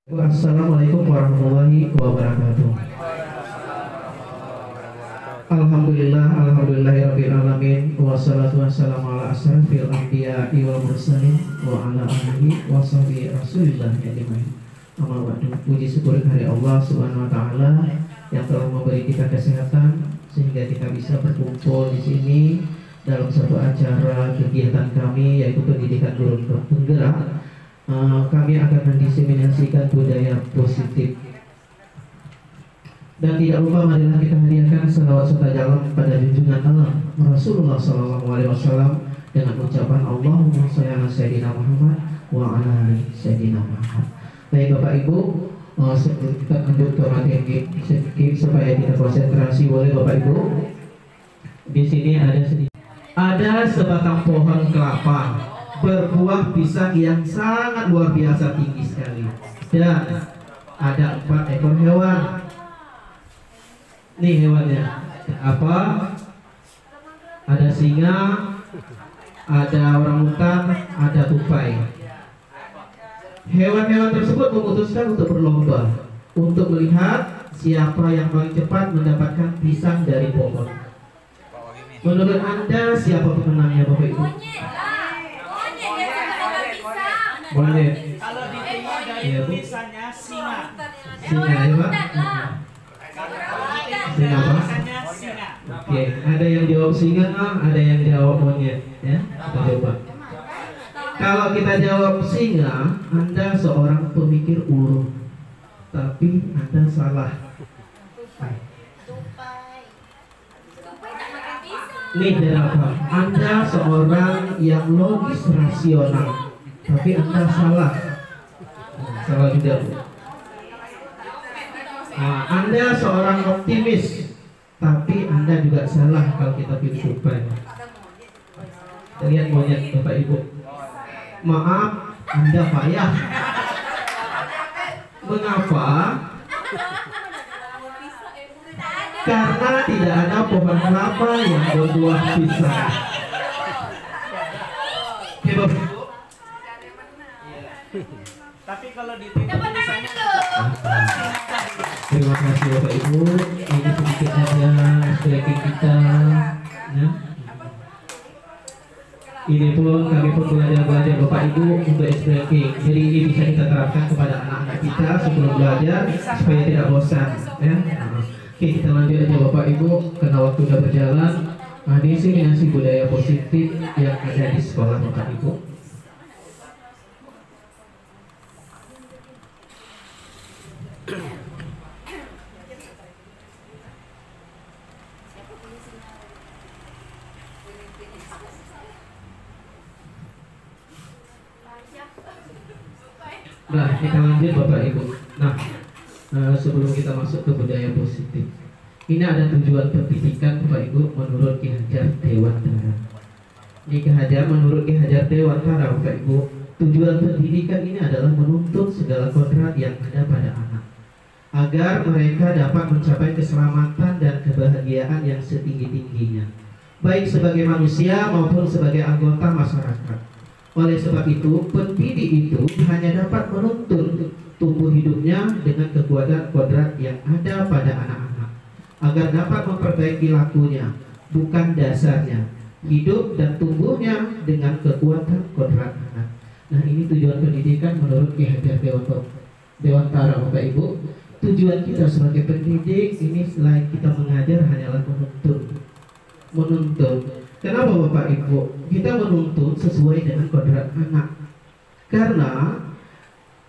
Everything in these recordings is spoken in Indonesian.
Assalamualaikum warahmatullahi wabarakatuh. Alhamdulillahirabbil alamin wassalatu wassalamu ala asrofil anbiya'i wal mursalin wa ala alihi wa sahbihi rasulillah ajmain. Amma ba'du. Puji syukur hari Allah Subhanahu wa taala yang telah memberi kita kesehatan sehingga kita bisa berkumpul di sini dalam satu acara kegiatan kami yaitu pendidikan guru penggerak. Kami akan mendiseminasikan budaya positif. Dan tidak lupa marilah kita hadiahkan salawat serta jalan pada junjungan Allah Rasulullah SAW dengan ucapan Allahumma sholli ala sayyidina Muhammad wa ala ali sayyidina Muhammad. Baik Bapak Ibu, sebelum kita lanjut ke materi sedikit supaya kita konsentrasi, boleh Bapak Ibu. Di sini ada sebatang pohon kelapa berbuah pisang yang sangat luar biasa tinggi sekali, dan ada 4 ekor hewan. Nih hewannya apa? Ada singa, ada orangutan, ada tupai. Hewan-hewan tersebut memutuskan untuk berlomba untuk melihat siapa yang paling cepat mendapatkan pisang dari pohon. Menurut Anda siapa pemenangnya Bapak Ibu? Monyet. Kalau diterima dari tulisannya singa. Singa ya Pak? Singa apa? Singa. Oke, ada yang jawab singa, ada yang jawab monyet ya. Kita coba. Kalau kita jawab singa, Anda seorang pemikir ulung. Tapi Anda salah. Nih apa? Anda seorang yang logis rasional. Tapi Anda salah. Salah juga. Anda seorang optimis, tapi Anda juga salah kalau kita pilih tupai. Kita lihat monyet Bapak Ibu. Maaf, Anda payah. Mengapa? Karena tidak ada pohon kelapa yang berbuah pisang. Oke Bapak Ibu. Tapi kalau diterima tulisannya terima kasih Bapak Ibu. Ini sedikit aja tracking kita ya. Ini pun kami pun belajar Bapak Ibu untuk tracking. Jadi ini bisa kita terapkan kepada anak-anak kita sebelum belajar supaya tidak bosan ya. Oke, kita lanjut aja Bapak Ibu karena waktu sudah berjalan. Diseminasi budaya positif yang ada di sekolah Bapak Ibu. Nah, kita lanjut Bapak Ibu. Nah, sebelum kita masuk ke budaya positif, ini ada tujuan pendidikan Bapak Ibu menurut Ki Hajar Dewantara. Ini Ki Hajar menurut Ki Hajar Dewantara Bapak Ibu, tujuan pendidikan ini adalah menuntut segala kodrat yang ada pada anak, agar mereka dapat mencapai keselamatan dan kebahagiaan yang setinggi-tingginya, baik sebagai manusia maupun sebagai anggota masyarakat. Oleh sebab itu, pendidik itu hanya dapat menuntun tumbuh hidupnya dengan kekuatan kodrat yang ada pada anak-anak, agar dapat memperbaiki lakunya, bukan dasarnya, hidup dan tumbuhnya dengan kekuatan kodrat anak. Nah, ini tujuan pendidikan menurut Ki Hajar Dewantara Bapak Ibu. Tujuan kita sebagai pendidik ini selain kita mengajar hanyalah menuntun. Kenapa Bapak Ibu? Kita menuntut sesuai dengan kodrat anak. Karena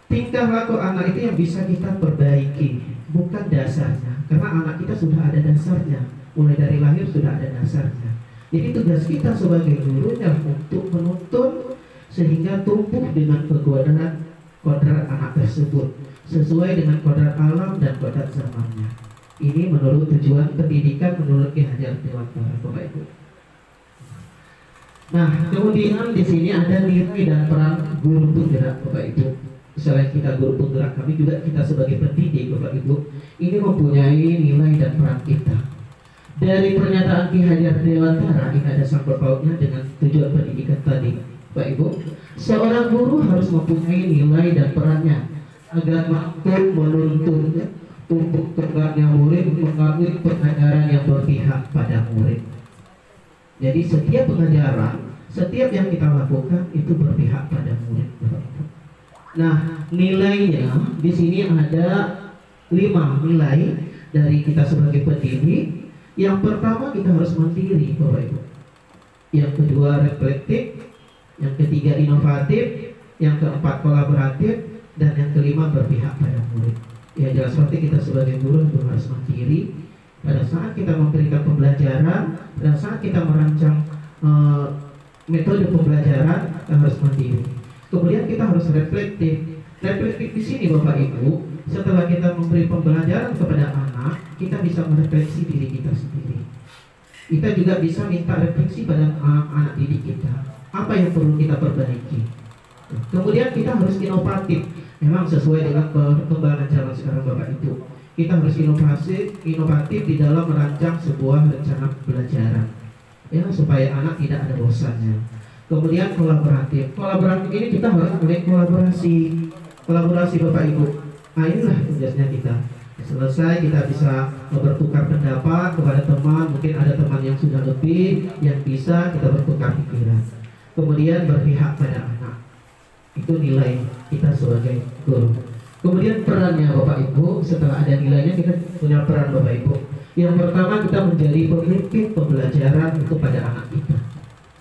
tingkah laku anak itu yang bisa kita perbaiki, bukan dasarnya. Karena anak kita sudah ada dasarnya, mulai dari lahir sudah ada dasarnya. Jadi tugas kita sebagai gurunya untuk menuntun sehingga tumbuh dengan kekuatan kodrat anak tersebut sesuai dengan kodrat alam dan kodrat zamannya. Ini menurut tujuan pendidikan menurut Ki Hajar Dewantara Bapak Ibu. Nah, kemudian di sini ada nilai dan peran guru penggerak Bapak Ibu. Selain kita guru penggerak, kami juga kita sebagai pendidik Bapak Ibu ini mempunyai nilai dan peran kita. Dari pernyataan Ki Hajar Dewantara ini ada sangkut pautnya dengan tujuan pendidikan tadi Bapak Ibu. Seorang guru harus mempunyai nilai dan perannya agar mampu menuntun tumbuh kembangnya murid melalui pengajaran yang berpihak pada murid. Jadi setiap pengajaran, setiap yang kita lakukan itu berpihak pada murid. Nah, nilainya di sini ada 5 nilai dari kita sebagai pendidik. Yang pertama, kita harus mandiri, Bapak Ibu. Yang kedua, reflektif. Yang ketiga, inovatif. Yang keempat, kolaboratif. Dan yang kelima, berpihak pada murid. Ya, jelas seperti kita sebagai guru itu harus mandiri. Pada saat kita memberikan pembelajaran, pada saat kita merancang metode pembelajaran, kita harus mandiri. Kemudian kita harus reflektif. Reflektif di sini, Bapak Ibu, setelah kita memberi pembelajaran kepada anak, kita bisa merefleksi diri kita sendiri. Kita juga bisa minta refleksi pada anak didik kita. Apa yang perlu kita perbaiki? Kemudian kita harus inovatif. Memang sesuai dengan perkembangan zaman sekarang, Bapak Ibu. Kita harus inovatif di dalam merancang sebuah rencana pembelajaran, ya, supaya anak tidak ada bosannya. Kemudian kolaboratif. Kolaboratif ini kita harus mulai kolaborasi Bapak Ibu. Nah, inilah tugasnya kita. Selesai kita bisa bertukar pendapat kepada teman. Mungkin ada teman yang sudah lebih, yang bisa kita bertukar pikiran. Kemudian berpihak pada anak. Itu nilai kita sebagai guru. Kemudian perannya Bapak Ibu, setelah ada nilainya kita punya peran Bapak Ibu. Yang pertama, kita menjadi pemimpin pembelajaran untuk pada anak kita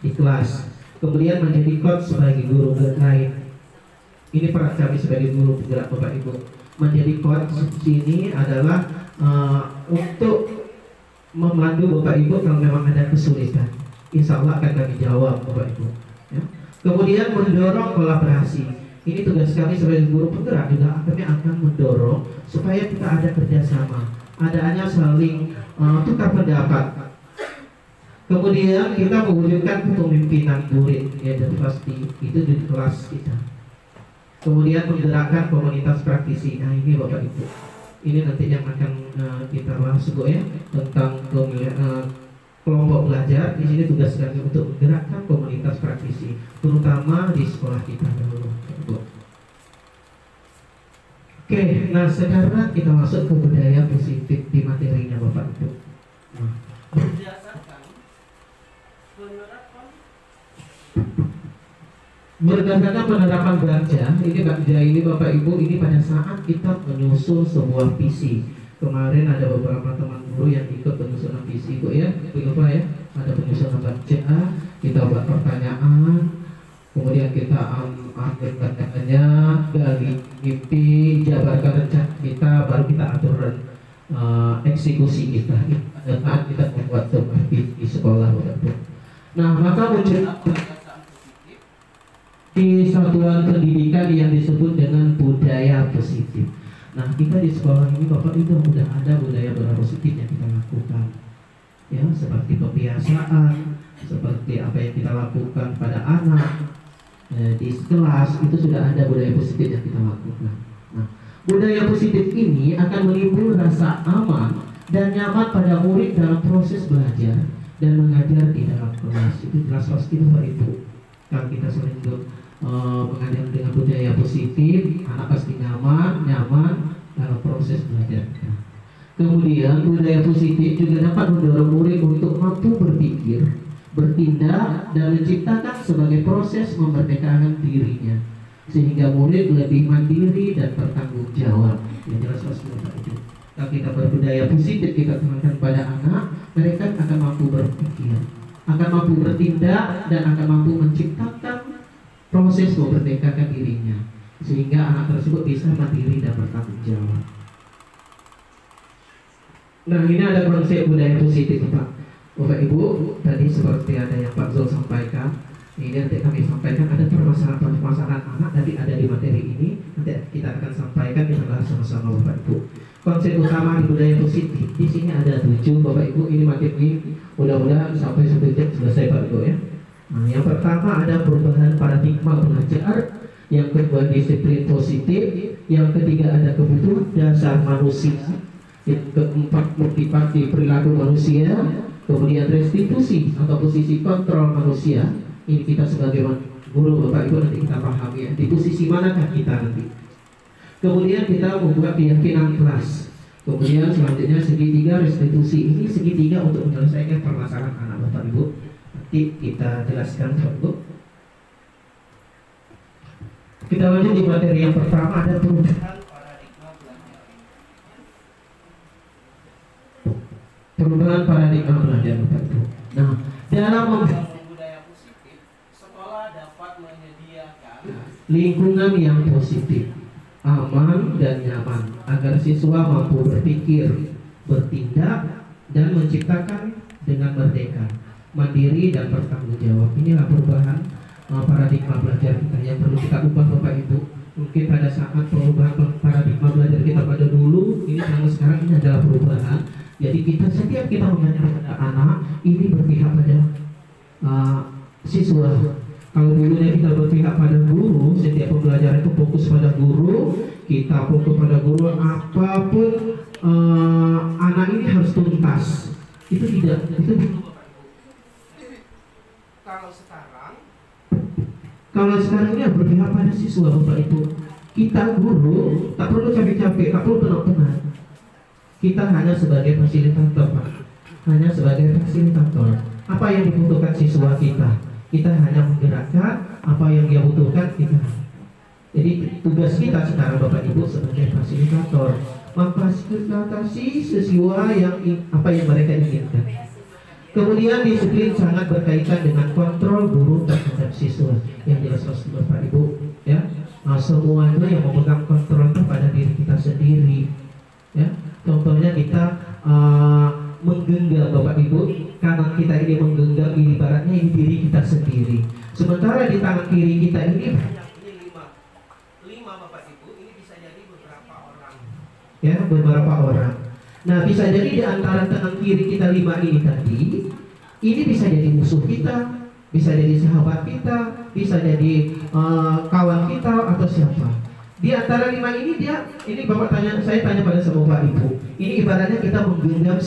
di kelas. Kemudian menjadi coach sebagai guru guide. Ini peran kami sebagai guru penggerak Bapak Ibu. Menjadi coach sini adalah untuk memandu Bapak Ibu kalau memang ada kesulitan. Insya Allah akan kami jawab Bapak Ibu. Ya. Kemudian mendorong kolaborasi. Ini tugas kami sebagai guru penggerak juga, kami akan mendorong supaya kita ada kerjasama, adanya saling tukar pendapat. Kemudian kita mewujudkan kepemimpinan murid, ya, dan pasti itu di kelas kita. Kemudian menggerakkan komunitas praktisi. Nah, ini Bapak Ibu, ini nanti yang akan kita bahas ya, tentang kelompok belajar. Di sini tugas kami untuk menggerakkan komunitas praktisi, terutama di sekolah kita dulu. Oke, nah sekarang kita masuk ke budaya positif di materinya Bapak Ibu. Nah, berdasarkan penerapan Bagja ini Bapak Ibu, ini pada saat kita menyusun sebuah visi. Kemarin ada beberapa teman guru yang ikut penyusunan visi, Bu ya, Bapak ya. Ada penyusunan Bagja, kita buat pertanyaan, kemudian kita ambil pertanyaannya, gali mimpi, jabarkan rencana kita, baru kita atur eksekusi kita. Saat kita membuat sebuah visi di sekolah, Bapak Ibu. Nah, maka muncul di satuan pendidikan yang disebut dengan budaya positif. Nah, kita di sekolah ini Bapak Ibu sudah ada budaya positif yang kita lakukan, ya, seperti kebiasaan, seperti apa yang kita lakukan pada anak di kelas, itu sudah ada budaya positif yang kita lakukan. Nah, budaya positif ini akan menimbul rasa aman dan nyaman pada murid dalam proses belajar dan mengajar di dalam kelas. Itu jelas pasti Bapak Ibu. Kalau kita sering mengajar dengan budaya positif, anak pasti nyaman dalam proses belajar. Kemudian budaya positif juga dapat mendorong murid untuk mampu berpikir, bertindak, dan menciptakan sebagai proses memerdekakan dirinya, sehingga murid lebih mandiri dan bertanggung jawab. Yang jelas pasti itu. Kalau kita berbudaya positif kita tanamkan pada anak, mereka akan mampu berpikir, akan mampu bertindak, dan akan mampu menciptakan proses memerdekakan dirinya, sehingga anak tersebut bisa mandiri dan bertanggung jawab. Nah, ini ada konsep budaya positif Pak. Bapak Ibu, tadi seperti ada yang Pak Zul sampaikan, ini nanti kami sampaikan ada permasalahan anak, tadi ada di materi ini, nanti kita akan sampaikan, kita bahas sama-sama Bapak Ibu. Konsep utama di budaya positif, di sini ada 7 Bapak Ibu, ini materi mudah-mudahan sampai 1 jam selesai Pak Ibu ya. Nah, yang pertama ada perubahan paradigma belajar, yang kedua disiplin positif, yang ketiga ada kebutuhan dasar manusia, yang keempat motivasi perilaku manusia, kemudian restitusi atau posisi kontrol manusia. Ini kita sebagai guru Bapak Ibu nanti kita pahami ya, di posisi manakah kita nanti. Kemudian kita membuat keyakinan kelas. Kemudian selanjutnya segitiga restitusi. Ini segitiga untuk menyelesaikan permasalahan anak Bapak Ibu. Nanti kita jelaskan Bapak Ibu. Kita lanjut di materi yang pertama, ada perubahan paradigma belajar. Perubahan paradigma belajar Bapak Ibu. Nah, dalam budaya positif, sekolah dapat menyediakan lingkungan yang positif, aman dan nyaman agar siswa mampu berpikir, bertindak, dan menciptakan dengan merdeka, mandiri dan bertanggung jawab. Inilah perubahan paradigma belajar kita yang perlu kita ubah Bapak Ibu. Mungkin pada saat perubahan paradigma belajar kita pada dulu, ini sama sekarang ini adalah perubahan. Jadi kita setiap kita mengajar pada anak ini berpihak pada siswa. Kalau dulunya kita berpihak pada guru, setiap pembelajaran itu fokus pada guru, kita fokus pada guru, apapun anak ini harus tuntas. Itu tidak, itu kalau sekarang ini berpihak pada siswa Bapak Ibu. Kita guru tak perlu capek-capek, tak perlu penat-penat. Kita hanya sebagai fasilitator Pak. Hanya sebagai fasilitator. Apa yang dibutuhkan siswa kita, kita hanya menggerakkan. Apa yang dia butuhkan kita. Jadi tugas kita sekarang Bapak Ibu sebagai fasilitator, memfasilitasi siswa yang apa yang mereka inginkan. Kemudian disiplin sangat berkaitan dengan kontrol guru terhadap siswa. Yang jelas Bapak Ibu, ya, semuanya yang memegang kontrol kepada diri kita sendiri. Ya, contohnya kita menggenggam Bapak Ibu, kanan kita ini menggenggam, ibaratnya ini diri kita sendiri. Sementara di tangan kiri kita ini lima Bapak Ibu, ini bisa jadi beberapa orang. Ya, beberapa orang. Nah, bisa jadi di antara tangan kiri kita 5 ini tadi, ini bisa jadi musuh kita, bisa jadi sahabat kita, bisa jadi kawan kita atau siapa. Di antara 5 ini ini Bapak saya tanya pada semua Bapak Ibu. Ini ibaratnya kita menggenggam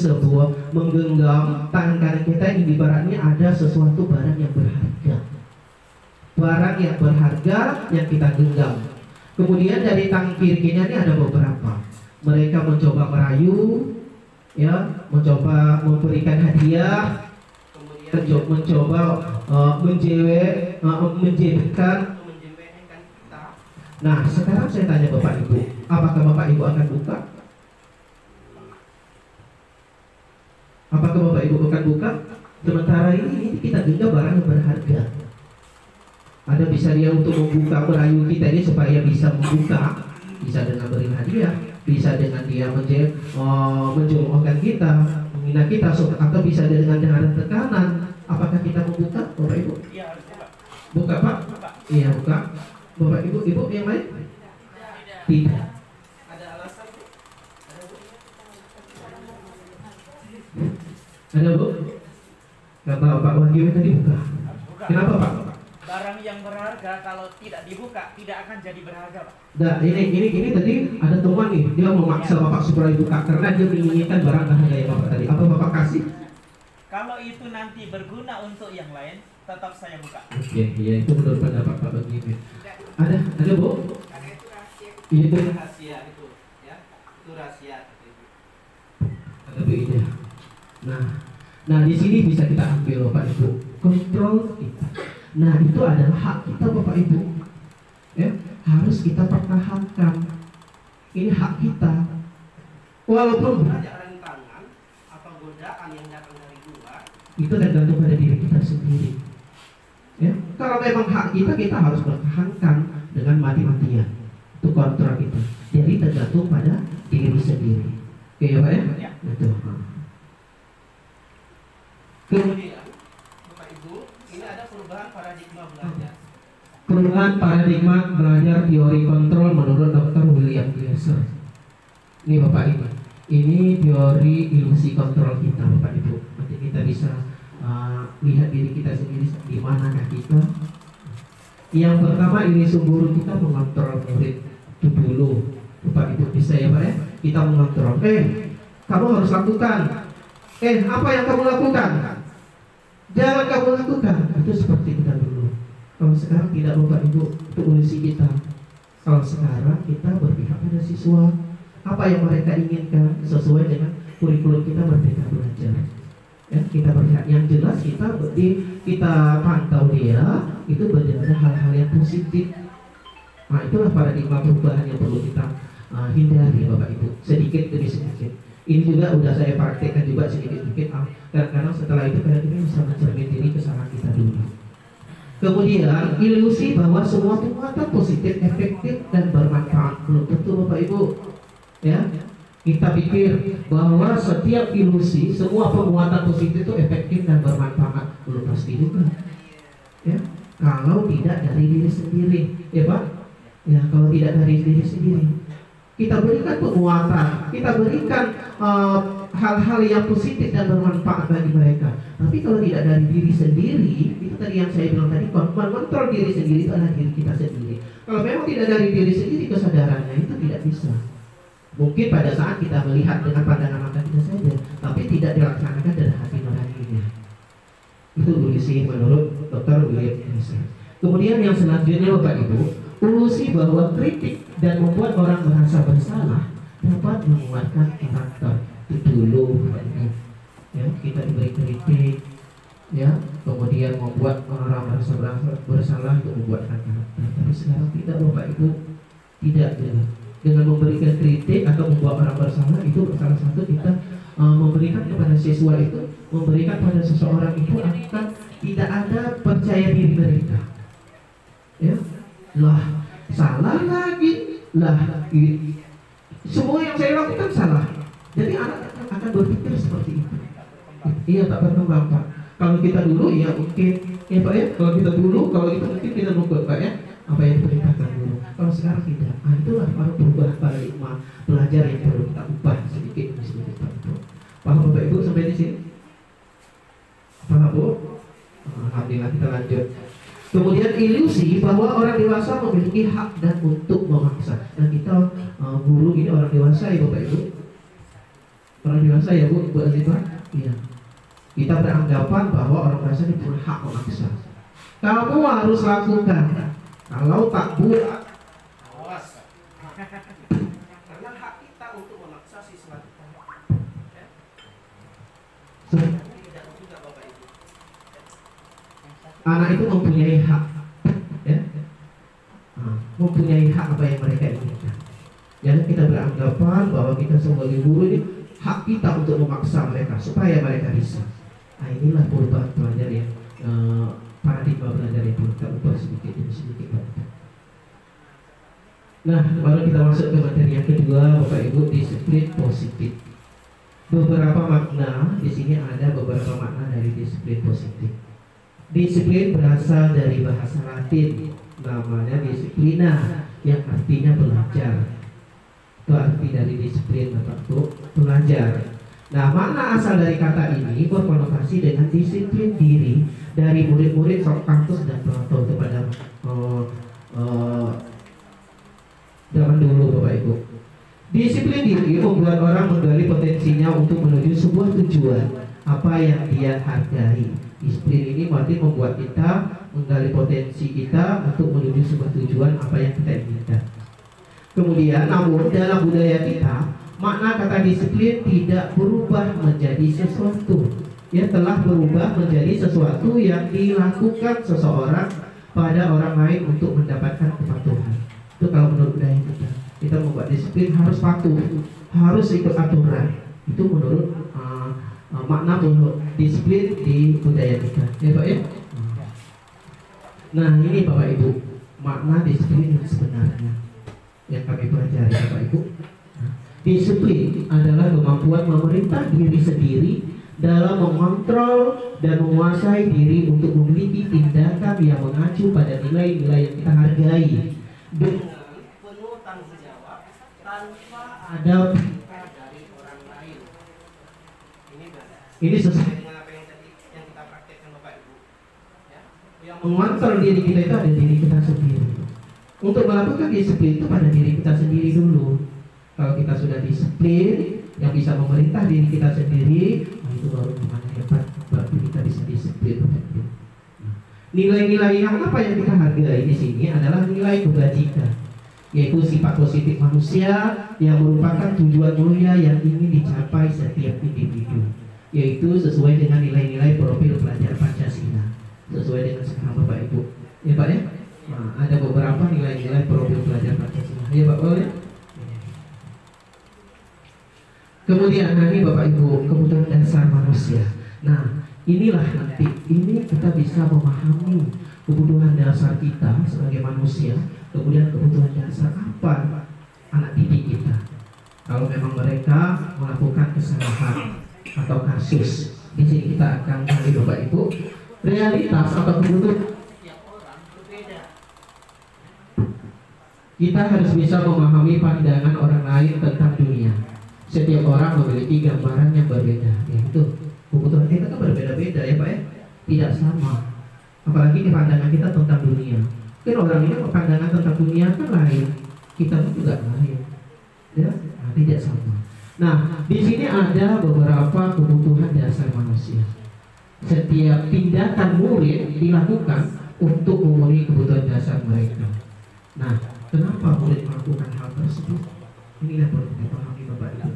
tangan kanan kita, ini ibaratnya ada sesuatu barang yang berharga. Barang yang berharga yang kita genggam. Kemudian dari tangan kiri kita ini ada beberapa. Mereka mencoba merayu, ya, mencoba memberikan hadiah, kemudian mencoba menjebekkan kita. Nah, sekarang saya tanya Bapak Ibu, apakah Bapak Ibu akan buka? Apakah Bapak Ibu akan buka? Sementara ini kita genggam barang yang berharga. Ada bisa dia untuk membuka merayu kita ini supaya bisa membuka, bisa dengan beri hadiah, bisa dengan dia menjongkokkan kita, menghina kita, atau bisa dengan tekanan. Apakah kita membuka, Bapak Ibu? Iya, harus buka. Buka Pak? Iya, buka. Bapak Ibu, Ibu yang lain? Tidak. Ada alasan? Ada Bu? Kata Pak Wahyu tadi buka. Kenapa Pak? Barang yang berharga kalau tidak dibuka tidak akan jadi berharga, Pak. Nah, ini tadi ada teman nih, dia memaksa Bapak supaya buka karena dia menginginkan barang berharga yang Bapak tadi. Apa Bapak kasih? Kalau itu nanti berguna untuk yang lain, tetap saya buka. Oke, ya itu menurut pendapat Pak begini. Ada Bu? Karena itu rahasia. Itu Rahasia itu, ya. Itu rahasia. Ada Bu Ida. Nah di sini bisa kita ambil Bapak Ibu kontrol kita. Nah itu adalah hak kita Bapak Ibu, ya, harus kita pertahankan. Ini hak kita. Walaupun banyak rintangan atau godaan yang datang dari luar, itu tergantung pada diri kita sendiri. Ya, kalau memang hak kita, kita harus pertahankan dengan mati-matian. Itu kontrol kita. Jadi tergantung pada diri sendiri. Oke ya Pak ya? Ya. Betul. Kemudian Bapak Ibu, ini ada perubahan paradigma belajar. Perubahan paradigma belajar teori kontrol menurut Dr. William Glasser. Ini Bapak Ibu, ini teori ilusi kontrol kita Bapak Ibu. Nanti kita bisa lihat diri kita sendiri di manakah kita. Yang pertama ini sumber kita mengontrol murid itu dulu Bapak Ibu, bisa ya Pak ya? Kita mengontrol. Kamu harus lakukan. Apa yang kamu lakukan? Jangan kamu lakukan. Itu seperti kita dulu. Kalau sekarang tidak Bapak Ibu, itu ilusi kita. Kalau sekarang kita berpihak pada siswa, apa yang mereka inginkan sesuai dengan kurikulum kita Merdeka Belajar. Ya, kita berpihak, yang jelas kita pantau dia itu ada hal-hal yang positif. Nah, itulah paradigma perubahan yang perlu kita hindari, Bapak Ibu, sedikit demi sedikit. Ini juga udah saya praktekkan juga sedikit-sedikit. Kadang-kadang setelah itu kita bisa mencermin kesalahan kita dulu. Kemudian ilusi bahwa semua penguatan positif, efektif dan bermanfaat. Belum tentu, Bapak Ibu. Ya, kita pikir bahwa setiap ilusi, semua penguatan positif itu efektif dan bermanfaat. Belum pasti juga. Ya, kalau tidak dari diri sendiri, ya Pak. Ya, kalau tidak dari diri sendiri, kita berikan penguatan, kita berikan hal-hal yang positif dan bermanfaat bagi mereka. Tapi kalau tidak dari diri sendiri, itu tadi yang saya bilang tadi, kontrol diri sendiri itu adalah diri kita sendiri. Kalau memang tidak dari diri sendiri kesadarannya itu tidak bisa. Mungkin pada saat kita melihat dengan pandangan mata kita saja, tapi tidak dilaksanakan dari hati nuraninya. Itu ilusi menurut Dr. William James. Kemudian yang selanjutnya, Bapak Ibu, ilusi bahwa kritik dan membuat orang merasa bersalah dapat menguatkan karakter. Itu dulu, ya, kita diberi kritik, ya, kemudian membuat orang merasa bersalah untuk membuatkan karakter. Tapi sekarang tidak, Bapak Ibu, tidak. Dengan memberikan kritik atau membuat orang bersalah itu salah satu kita memberikan kepada siswa itu, memberikan pada seseorang itu akan tidak ada percaya diri mereka. Ya, lah salah lagi, lah semua yang saya lakukan salah. Jadi anak akan berpikir seperti itu. Iya, tak berkembang, Pak. Kalau kita dulu ya mungkin, ya Pak ya. Kalau kita dulu, kalau itu mungkin kita nunggu, Pak ya, apa yang diperintahkan dulu. Kalau sekarang tidak. Nah, itulah perubahan paradigma belajar yang perlu kita ubah sedikit demi sedikit, Pak. Paham Bapak Ibu sampai di sini? Paham Bu? Alhamdulillah, kita lanjut. Kemudian ilusi bahwa orang dewasa memiliki hak dan untuk memaksa. Dan kita guru ini orang dewasa ya Bapak Ibu. Orang dewasa ya Bu Azifah. Iya. Kita beranggapan bahwa orang dewasa itu punya hak memaksa. Kamu harus lakukan. Kalau tak buat, awas. Karena hak kita untuk memaksa siswa kita. Anak itu mempunyai hak, ya, mempunyai hak apa yang mereka inginkan. Jadi kita beranggapan bahwa kita sebagai guru ini hak kita untuk memaksa mereka supaya mereka bisa. Nah, inilah perubahan pelajar yang paradigma belajar yang perlu kita ubah sedikit demi sedikit. Nah, baru kita masuk ke materi yang kedua, Bapak Ibu, disiplin positif. Beberapa makna di sini ada beberapa makna dari disiplin positif. Disiplin berasal dari bahasa Latin, namanya disiplina, yang artinya belajar. Itu arti dari disiplin, Bapak Ibu, belajar. Nah, makna asal dari kata ini berkonotasi dengan disiplin diri dari murid-murid Socrates dan Plato kepada zaman dulu, Bapak Ibu. Disiplin diri membuat orang menggali potensinya untuk menuju sebuah tujuan apa yang dia hargai. Disiplin ini berarti membuat kita menggali potensi kita untuk menuju sebuah tujuan apa yang kita inginkan. Kemudian, namun dalam budaya kita, makna kata disiplin tidak berubah menjadi sesuatu. Ya, telah berubah menjadi sesuatu yang dilakukan seseorang pada orang lain untuk mendapatkan kepatuhan. Itu kalau menurut budaya kita membuat disiplin harus patuh, harus ikut aturan. Itu menurut makna disiplin di budaya kita, ya Pak ya. Nah, ini Bapak Ibu, makna disiplin yang sebenarnya yang kami pelajari, Bapak Ibu. Disiplin adalah kemampuan memerintah diri sendiri dalam mengontrol dan menguasai diri untuk memiliki tindakan yang mengacu pada nilai-nilai yang kita hargai dengan penuh tanggung jawab tanpa ada perintah dari orang lain. Ini sesuai dengan apa yang tadi yang kita praktekkan Bapak Ibu. Ya, yang mengontrol diri kita itu ada diri kita sendiri. Untuk melakukan disiplin itu pada diri kita sendiri dulu. Kalau kita sudah disiplin, yang bisa memerintah diri kita sendiri, nah itu baru namanya hebat, berarti kita bisa disiplin. Nilai-nilai yang apa yang kita hargai di sini adalah nilai kebajikan. yaitu sifat positif manusia yang merupakan tujuan mulia yang ingin dicapai setiap individu, yaitu sesuai dengan nilai-nilai profil pelajar Pancasila, sesuai dengan sekarang Bapak Ibu. Ya Pak ya? Nah, ada beberapa nilai-nilai profil pelajar Pancasila. Ya Pak boleh? Kemudian ini Bapak Ibu, kebutuhan dasar manusia. Nah, inilah nanti ini kita bisa memahami kebutuhan dasar kita sebagai manusia. Kemudian kebutuhan dasar apa anak didik kita kalau memang mereka melakukan kesalahan atau kasus. Di sini kita akan melihat Bapak Ibu realitas atau kebutuhan setiap orang berbeda. Kita harus bisa memahami pandangan orang lain tentang dunia. Setiap orang memiliki gambaran yang berbeda, yaitu kebutuhan kita kan berbeda-beda ya Pak ya, tidak sama. Apalagi di pandangan kita tentang dunia. Kan orang ini pandangan tentang dunia kan lain, kita pun juga lain, ya, tidak sama. Nah, di sini ada beberapa kebutuhan dasar manusia. Setiap tindakan murid dilakukan untuk memenuhi kebutuhan dasar mereka. Nah, kenapa murid melakukan hal tersebut? Ini yang perlu dipahami Bapak Ibu.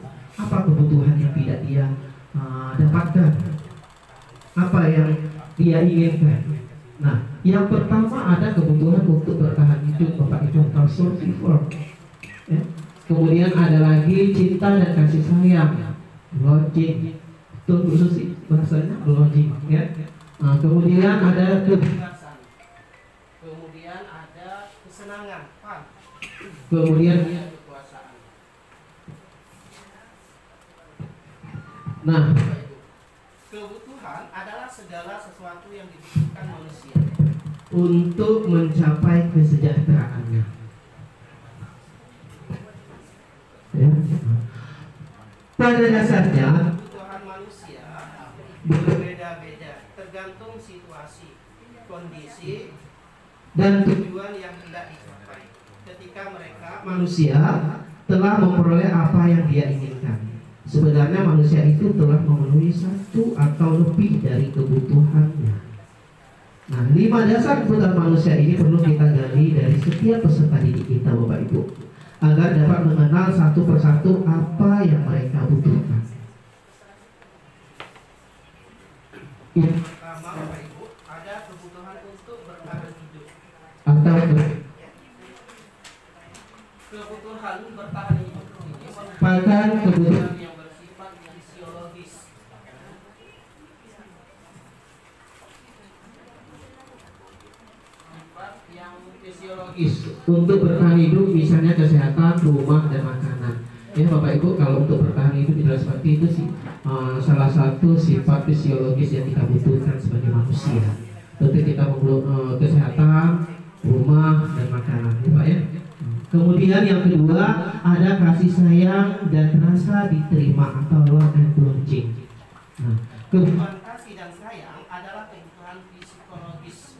Apa kebutuhan yang tidak dia dapatkan? Apa yang dia inginkan? Nah, yang pertama ada kebutuhan untuk bertahan hidup Bapak Ibu atau survival. Ya. Kemudian ada lagi cinta dan kasih sayang, lodging. Itu khusus sih bahasanya lodging. Ya. Nah, kemudian ada kebebasan. Kemudian ada kesenangan, fun. Kemudian kekuasaan. Nah, kebutuhan adalah segala sesuatu yang dibutuhkan manusia untuk mencapai kesejahteraannya. Ya. Pada dasarnya kebutuhan manusia berbeda-beda tergantung situasi, kondisi, dan tujuan yang hendak dicapai. Ketika mereka manusia telah memperoleh apa yang dia inginkan, sebenarnya manusia itu telah memenuhi satu atau lebih dari kebutuhannya. Nah, 5 dasar kebutuhan manusia ini perlu kita gali dari setiap peserta didik kita Bapak Ibu, agar dapat mengenal satu persatu apa yang mereka butuhkan. Yang pertama Bapak Ibu, ada kebutuhan untuk bertahan hidup atau kebutuhan bertahan hidup ini merupakan kebutuhan yang bersifat fisiologis. Yang fisiologis untuk bertahan hidup, misalnya kesehatan, rumah, dan makanan. Ya Bapak Ibu, kalau untuk bertahan hidup tidak seperti itu sih, salah satu sifat fisiologis yang kita butuhkan sebagai manusia. Tentu kita perlu kesehatan, rumah, dan makanan, ya Pak ya. Kemudian yang kedua ada kasih sayang dan rasa diterima atau love and belonging. Nah, kebutuhan kasih dan sayang adalah kebutuhan psikologis.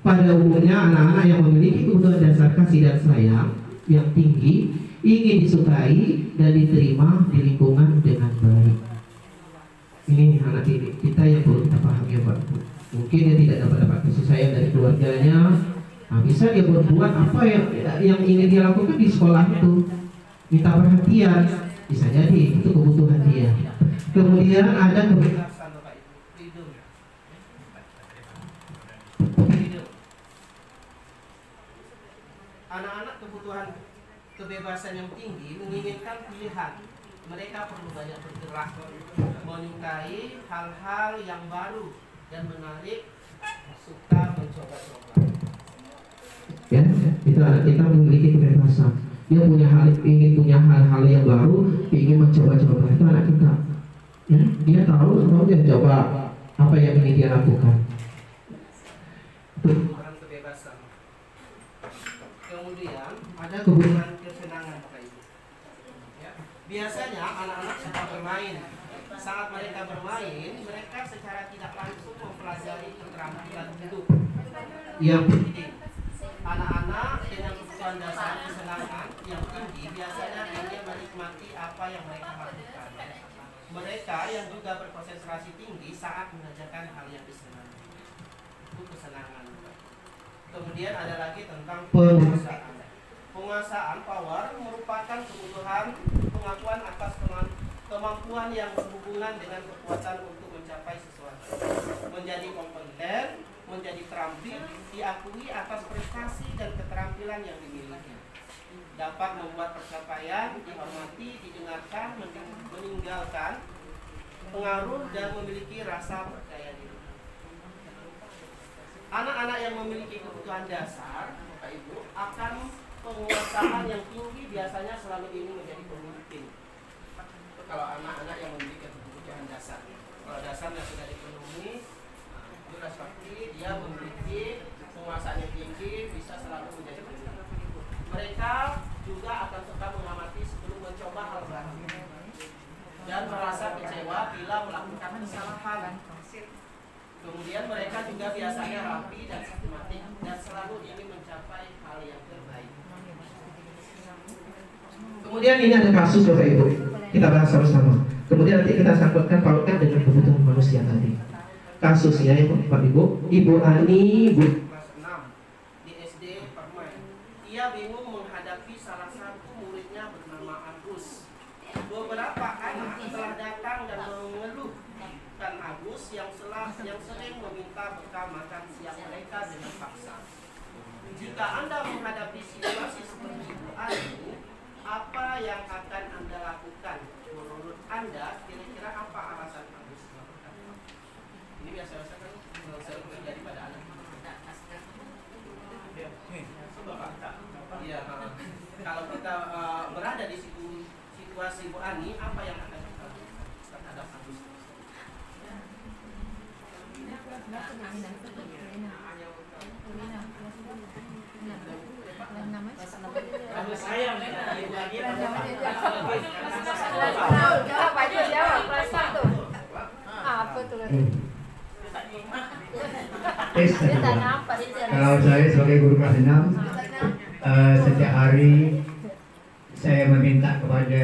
Pada umumnya anak-anak yang memiliki kebutuhan dasar kasih dan sayang yang tinggi ingin disukai dan diterima di lingkungan dengan baik. Ini anak didik kita yang perlu kita pahami ya Pak. Mungkin dia tidak dapat kasih sayang dari keluarganya. Nah, bisa dia berbuat apa yang ingin dia lakukan di sekolah itu, minta perhatian, bisa jadi itu kebutuhan dia. Kemudian ada kebebasan Bapak Ibu, freedom. Anak-anak kebutuhan kebebasan yang tinggi menginginkan pilihan. Mereka perlu banyak bergerak, menyukai hal-hal yang baru dan menarik, suka mencoba-coba. Ya, itu anak kita memiliki kebebasan. Dia ingin punya hal-hal yang baru, ingin mencoba-coba. Itu anak kita. Ya, dia tahu, dia coba apa yang ingin dia lakukan. Itu kebebasan. Kemudian ada kebutuhan kesenangan Bapak Ibu. Ya, biasanya anak-anak suka bermain. Saat mereka bermain, mereka secara tidak langsung mempelajari keterampilan hidup yang penting. Anak-anak dengan kebutuhan dasar kesenangan yang tinggi biasanya ingin menikmati apa yang mereka lakukan. Mereka yang juga berkonsentrasi tinggi saat mengerjakan hal yang disenangi. Itu kesenangan. Kemudian ada lagi tentang penguasaan. Penguasaan power merupakan kebutuhan pengakuan atas kemampuan yang berhubungan dengan kekuatan untuk mencapai sesuatu. Menjadi kompeten, menjadi terampil, diakui atas prestasi dan keterampilan yang dimiliki. Dapat membuat pencapaian, dihormati, didengarkan, meninggalkan pengaruh dan memiliki rasa percaya diri. Anak-anak yang memiliki kebutuhan dasar, Bapak Ibu, akan penguasaan yang tinggi biasanya selalu ingin menjadi pemimpin. Kalau anak-anak yang memiliki kebutuhan dasar, kalau dasarnya sudah dipenuhi, sudah seperti dia memiliki penguasaan yang tinggi, bisa selalu menjadi pemimpin. Mereka juga akan suka mengamati sebelum mencoba hal baru dan merasa kecewa bila melakukan kesalahan. Kemudian mereka juga biasanya rapi dan sistematik dan selalu ingin mencapai hal yang terbaik. Kemudian ini ada kasus Bapak Ibu, kita bahas sama-sama. Kemudian nanti kita sangkutkan pautkan dengan kebutuhan manusia tadi. Kasusnya ya Bapak Ibu, Ibu Ani Kelas 6 di SD Permai. Ia bingung menghadapi salah satu muridnya bernama Agus. Beberapa anak telah datang dan mengeluhkan Agus yang sering meminta bekal makan siang mereka dengan paksa. Jika Anda menghadapi situasi seperti Ibu Ani, apa yang akan Anda lakukan? Menurut Anda, kira-kira apa alasan Agus melakukan? Ini biasa-biasa kan selalu terjadi pada anak. Iya, kalau kita berada di situasi Bu Ani, apa yang akan kita lakukan terhadap Agus? Kalau saya Kalau saya sebagai guru kelas 6, setiap hari saya meminta kepada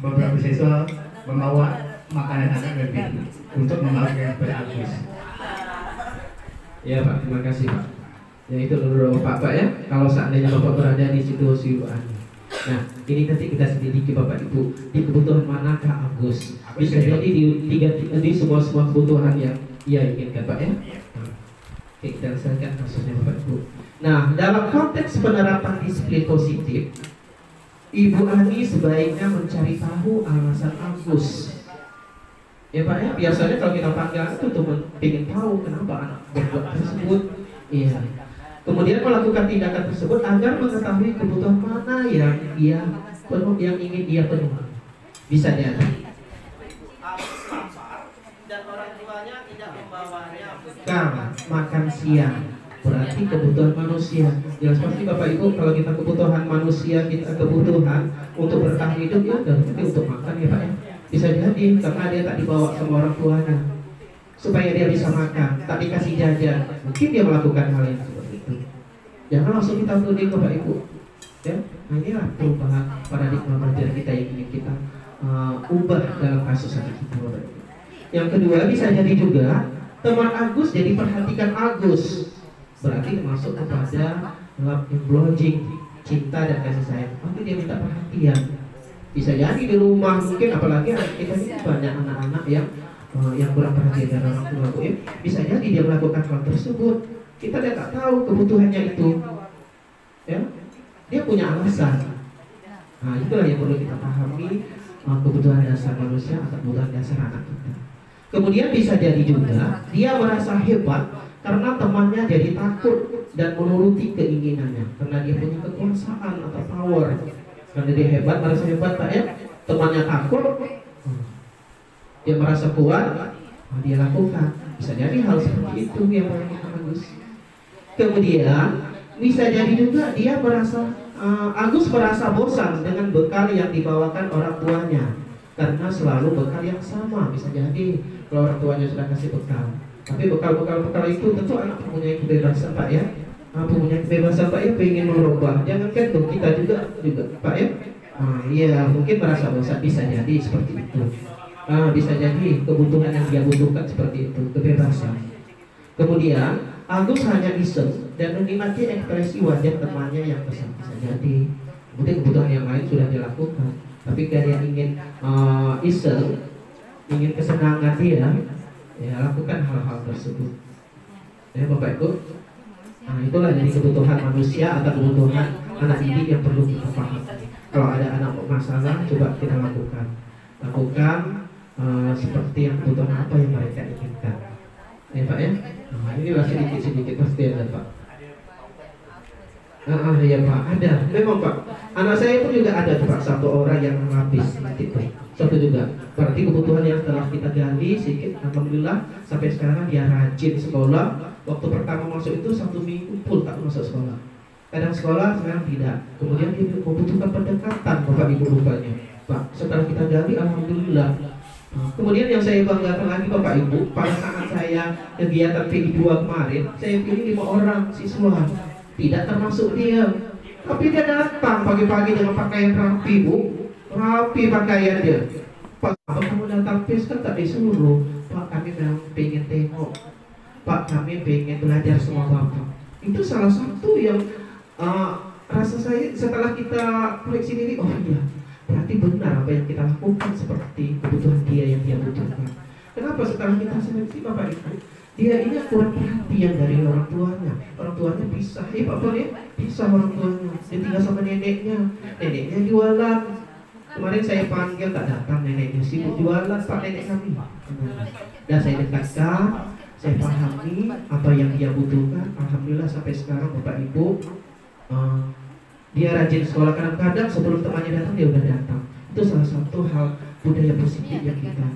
beberapa siswa membawa makanan anak lebih untuk membagikan kepada Agus. Ya Pak, terima kasih Pak. Ya itu dulu Pak ya. Kalau seandainya Bapak berada di situasi Ibu Ani. Nah, ini nanti kita selidiki Bapak Ibu di kebutuhan manakah Agus. Bisa jadi di semua kebutuhan yang ia inginkan Pak ya. Oke, kita selesaikan kasusnya Bapak Ibu. Nah, dalam konteks penerapan disiplin positif, Ibu Ani sebaiknya mencari tahu alasan Agus. Ya Pak ya, biasanya kalau kita panggil itu tuh ingin tahu kenapa anak berbuat tersebut. Iya. Kemudian melakukan tindakan tersebut agar mengetahui kebutuhan mana yang ingin ia penuhi. Bisa jadi. Agus lapar dan orang tuanya tidak membawanya Bekal makan siang berarti kebutuhan manusia. Jelas pasti Bapak Ibu, kalau kita kebutuhan manusia, kita kebutuhan untuk bertahan hidup ya berarti untuk makan ya Pak ya. Bisa jadi karena dia tak dibawa sama orang tuanya supaya dia bisa makan, tak dikasih jajan, mungkin dia melakukan hal yang seperti itu. Jangan langsung kita tuduh Bapak Ibu ya. Nah inilah perubahan paradigma belajar kita yang ingin kita ubah dalam kasus anak kita Bapak Ibu. Yang kedua bisa jadi juga teman Agus jadi perhatikan Agus, berarti termasuk kepada love embloging, cinta dan kasih sayang. Nanti dia minta perhatian. Bisa jadi di rumah mungkin, apalagi kita ini banyak anak-anak yang kurang perhatian dari orang tua ya. Bisa jadi dia melakukan hal tersebut, kita tidak tahu kebutuhannya itu ya, dia punya alasan. Nah itulah yang perlu kita pahami, kebutuhan dasar manusia atau kebutuhan dasar anak kita. Kemudian bisa jadi juga dia merasa hebat karena temannya jadi takut dan menuruti keinginannya karena dia punya kekuasaan atau power. Karena dia hebat, merasa hebat Pak ya, temannya takut, dia merasa kuat, dia lakukan. Bisa jadi hal seperti itu yang Agus. Kemudian bisa jadi juga dia merasa Agus merasa bosan dengan bekal yang dibawakan orang tuanya karena selalu bekal yang sama. Bisa jadi kalau orang tuanya sudah kasih bekal, tapi bekal itu tentu anak mempunyai kebebasan Pak ya. Punya kebebasan Pak ya, pengen merubah. Jangan kan tuh kita juga Pak ya. Iya mungkin merasa bosan, bisa jadi seperti itu. Bisa jadi kebutuhan yang dia butuhkan seperti itu, kebebasan. Kemudian Agus hanya iseng dan menikmati ekspresi wajah temannya yang kesal bisa jadi. Mungkin kebutuhan yang lain sudah dilakukan, tapi karena ingin iseng, ingin kesenangan dia, ya lakukan hal-hal tersebut. Ya Bapak Ibu, nah itulah jadi kebutuhan manusia atau kebutuhan anak didik yang perlu kita pahami. Kalau ada anak masalah, coba kita lakukan seperti yang kebutuhan apa yang mereka inginkan. Ya Pak ya, nah, inilah sedikit-sedikit pasti ada Pak. Ya Pak, ada. Memang Pak, anak saya pun juga ada tuh Pak, satu orang yang lapis sedikit Pak. Satu juga. Berarti kebutuhan yang telah kita gali sedikit, alhamdulillah sampai sekarang dia rajin sekolah. Waktu pertama masuk itu 1 minggu full tak masuk sekolah. Kadang sekolah, sekarang tidak. Kemudian dia membutuhkan pendekatan Bapak Ibu rupanya. Pak, setelah kita gali, alhamdulillah. Kemudian yang saya banggakan lagi Bapak Ibu, pada saat saya kegiatan PI2 kemarin, saya pilih 5 orang siswa, tidak termasuk dia. Tapi dia datang pagi-pagi dengan pakaian rapi Bu, rapi pakaian dia. Pak, apa kamu datang PIS kan tak disuruh. Pak, kami memang pengen tengok. Pak, kami pengen belajar sama Bapak. Itu salah satu yang rasa saya setelah kita koleksi diri, oh iya, berarti benar apa yang kita lakukan seperti kebutuhan dia yang dia butuhkan. Kenapa setelah kita seleksi Bapak Ibu, dia ini kurang perhatian dari orang tuanya. Orang tuanya pisah, Bapak ya, pisah orang tuanya. Dia tinggal sama neneknya jualan. Kemarin saya panggil tak datang neneknya, sibuk jualan Pak nenek kami. Dan saya dekatkan, saya pahami apa yang dia butuhkan. Alhamdulillah sampai sekarang Bapak Ibu, dia rajin sekolah. Kadang-kadang sebelum temannya datang dia udah datang. Itu salah satu hal budaya positif yang kita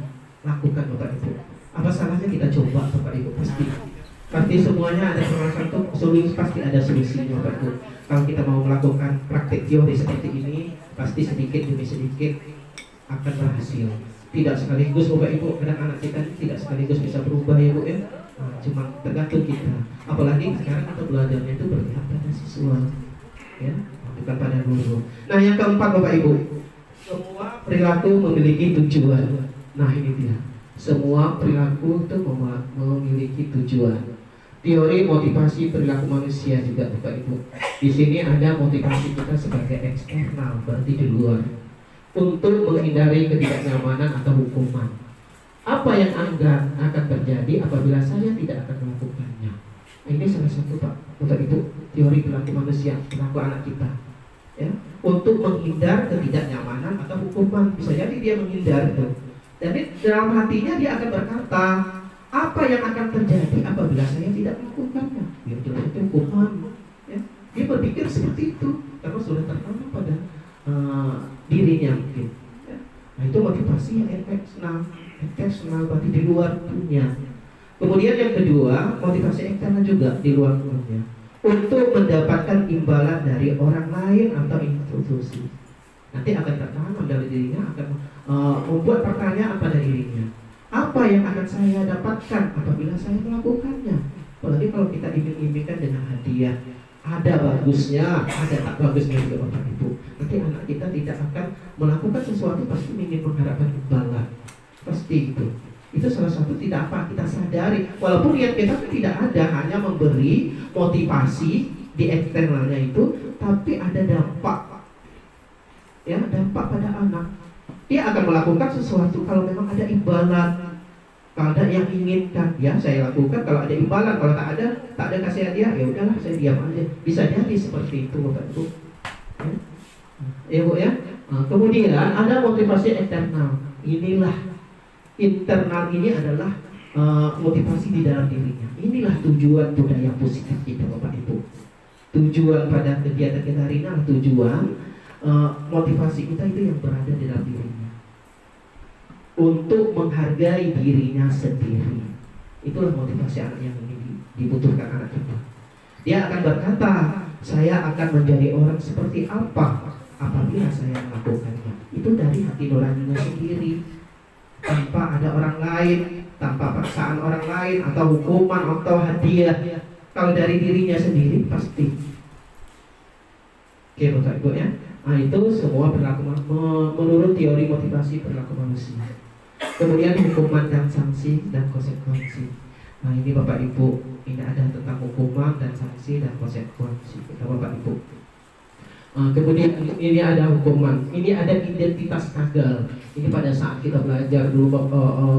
lakukan Bapak Ibu. Apa salahnya kita coba Bapak Ibu? Pasti semuanya ada salah satu solusi, pasti ada solusinya Bapak Ibu. Kalau kita mau melakukan praktek teori seperti ini, pasti sedikit demi sedikit akan berhasil. Tidak sekaligus Bapak Ibu, kadang anak kita tidak sekaligus bisa berubah ya Bu ya. Cuma tergantung kita. Apalagi sekarang kita belajarnya itu berpihak pada siswa, ya, bukan pada guru. Nah yang keempat Bapak Ibu, semua perilaku memiliki tujuan. Nah ini dia, semua perilaku itu memiliki tujuan. Teori motivasi perilaku manusia juga Bapak Ibu. Di sini ada motivasi kita sebagai eksternal, berarti di luar, untuk menghindari ketidaknyamanan atau hukuman. Apa yang akan terjadi apabila saya tidak akan melakukannya? Ini salah satu Bapak Ibu, teori perilaku manusia, perilaku anak kita, ya, untuk menghindar ketidaknyamanan atau hukuman. Bisa jadi dia menghindar itu. Jadi dalam hatinya dia akan berkata, apa yang akan terjadi apabila saya tidak melakukannya? Ya jelas itu hukuman. Ya. Dia berpikir seperti itu karena sudah tertanam pada dirinya mungkin. Ya. Nah itu motivasi yang eksternal berarti di luar dunia. Kemudian yang kedua, motivasi eksternal juga di luar dunia, untuk mendapatkan imbalan dari orang lain atau institusi. Nanti akan tertanam dari dirinya, akan membuat pertanyaan pada dirinya. Apa yang akan saya dapatkan apabila saya melakukannya? Apalagi kalau kita iming-imingkan dengan hadiah, ada bagusnya, ada tak bagusnya juga Bapak Ibu. Nanti anak kita tidak akan melakukan sesuatu pasti ingin mengharapkan imbalan. Pasti itu. Itu salah satu tidak apa kita sadari. Walaupun niat kita tidak ada, hanya memberi motivasi di eksternalnya itu, tapi ada dampak. Ya, dampak pada anak. Dia akan melakukan sesuatu kalau memang ada imbalan. Kalau ada yang inginkan, ya saya lakukan. Kalau ada imbalan, kalau tak ada kasih hadiah, ya udahlah saya diam aja. Bisa jadi seperti itu Bapak Ibu. Ya Bu ya. Kemudian ada motivasi eksternal. Inilah internal, ini adalah motivasi di dalam dirinya. Inilah tujuan budaya positif kita Bapak Ibu. Tujuan pada kegiatan kita hari ini adalah tujuan motivasi kita itu yang berada di dalam dirinya, untuk menghargai dirinya sendiri. Itulah motivasi anak yang ini dibutuhkan anak kita. Dia akan berkata, saya akan menjadi orang seperti apa apabila saya melakukannya. Itu dari hati nuraninya sendiri, tanpa ada orang lain, tanpa paksaan orang lain atau hukuman atau hadiah. Kalau dari dirinya sendiri pasti. Oke Bapak Ibu ya. Nah itu semua perilaku menurut teori motivasi perilaku manusia. Kemudian hukuman dan sanksi dan konsekuensi. Nah ini Bapak Ibu, ini ada tentang hukuman dan sanksi dan konsekuensi kita Bapak Ibu. Kemudian ini ada hukuman, ini ada identitas gagal. Ini pada saat kita belajar dulu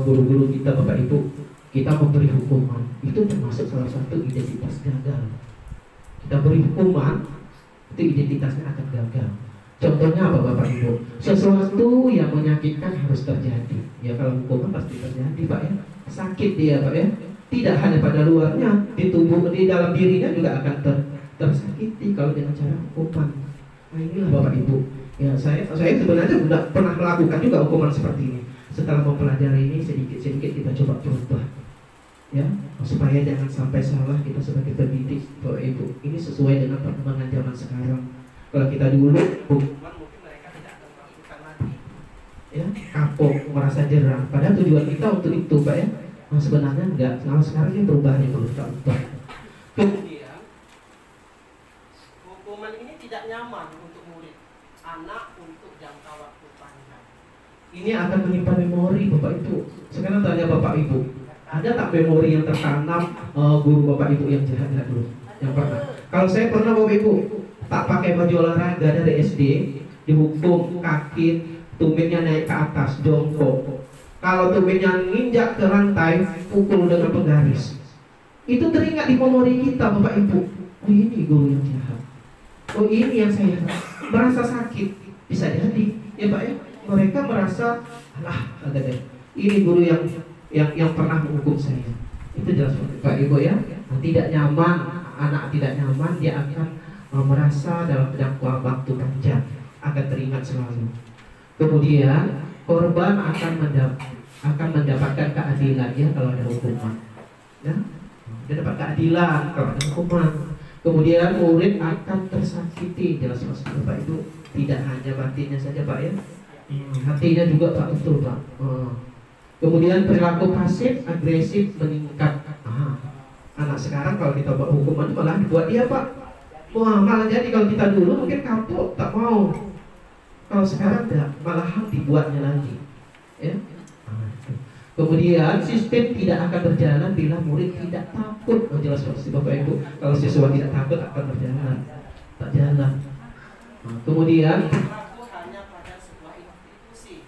guru-guru kita Bapak Ibu, kita memberi hukuman, itu termasuk salah satu identitas gagal. Kita beri hukuman, itu identitasnya akan gagal. Contohnya apa Bapak Ibu? Sesuatu yang menyakitkan harus terjadi. Ya kalau hukuman pasti terjadi Pak ya. Sakit dia Pak ya. Tidak hanya pada luarnya, di tubuh, di dalam dirinya juga akan tersakiti kalau dengan cara hukuman. Nah inilah Bapak Ibu. Ya saya sebenarnya sudah pernah melakukan juga hukuman seperti ini. Setelah mempelajari ini sedikit-sedikit kita coba berubah. Ya, supaya jangan sampai salah kita sebagai pendidik Bapak Ibu. Ini sesuai dengan perkembangan zaman sekarang. Kalau kita dulu Hukuman mungkin mereka tidak akan melakukan lagi. ya kapok, merasa jerah. Padahal tujuan kita untuk itu Pak ya. Nah, sebenarnya enggak. Nah, sekarang ini perubahannya perlu kita ubah. Kemudian hukuman ini tidak nyaman untuk murid, anak untuk jangka waktu panjang. Ini akan menyimpan memori Bapak Ibu. Sekarang tanya Bapak Ibu, ada tak memori yang tertanam guru Bapak Ibu yang jahat dulu? Yang pernah? Kalau saya pernah Bapak Ibu, tak pakai baju olahraga dari SD, dihukum kaki, tumitnya naik ke atas, jongkok. Kalau tumitnya nginjak ke rantai, pukul dengan penggaris. Itu teringat di memori kita Bapak Ibu. Oh ini guru yang jahat. Oh ini yang saya merasa sakit. Bisa jadi, ya Pak ya. Mereka merasa, alah, ada deh. Ini guru yang pernah menghukum saya. Itu jelas Pak Ibu ya. Nah, tidak nyaman, anak tidak nyaman, dia akan merasa dalam jangka waktu panjang, akan teringat selalu. Kemudian korban akan mendapatkan keadilan ya kalau ada hukuman. Ya, dia dapat keadilan kalau ada hukuman. Kemudian murid akan tersakiti, jelas Bapak Ibu. Tidak hanya batinnya saja Pak ya, hatinya juga Pak, betul Pak. Kemudian perilaku pasif agresif meningkat. Anak sekarang kalau kita buat hukuman malah dibuat dia Pak. Wah malah jadi kalau kita dulu mungkin kapok tak mau. Kalau sekarang tidak, malahan dibuatnya lagi. Ya. Kemudian sistem tidak akan berjalan bila murid tidak takut. Oh, jelas pasti Bapak Ibu. Kalau siswa tidak takut akan berjalan, tak jalan. Kemudian Berlaku hanya pada sebuah institusi,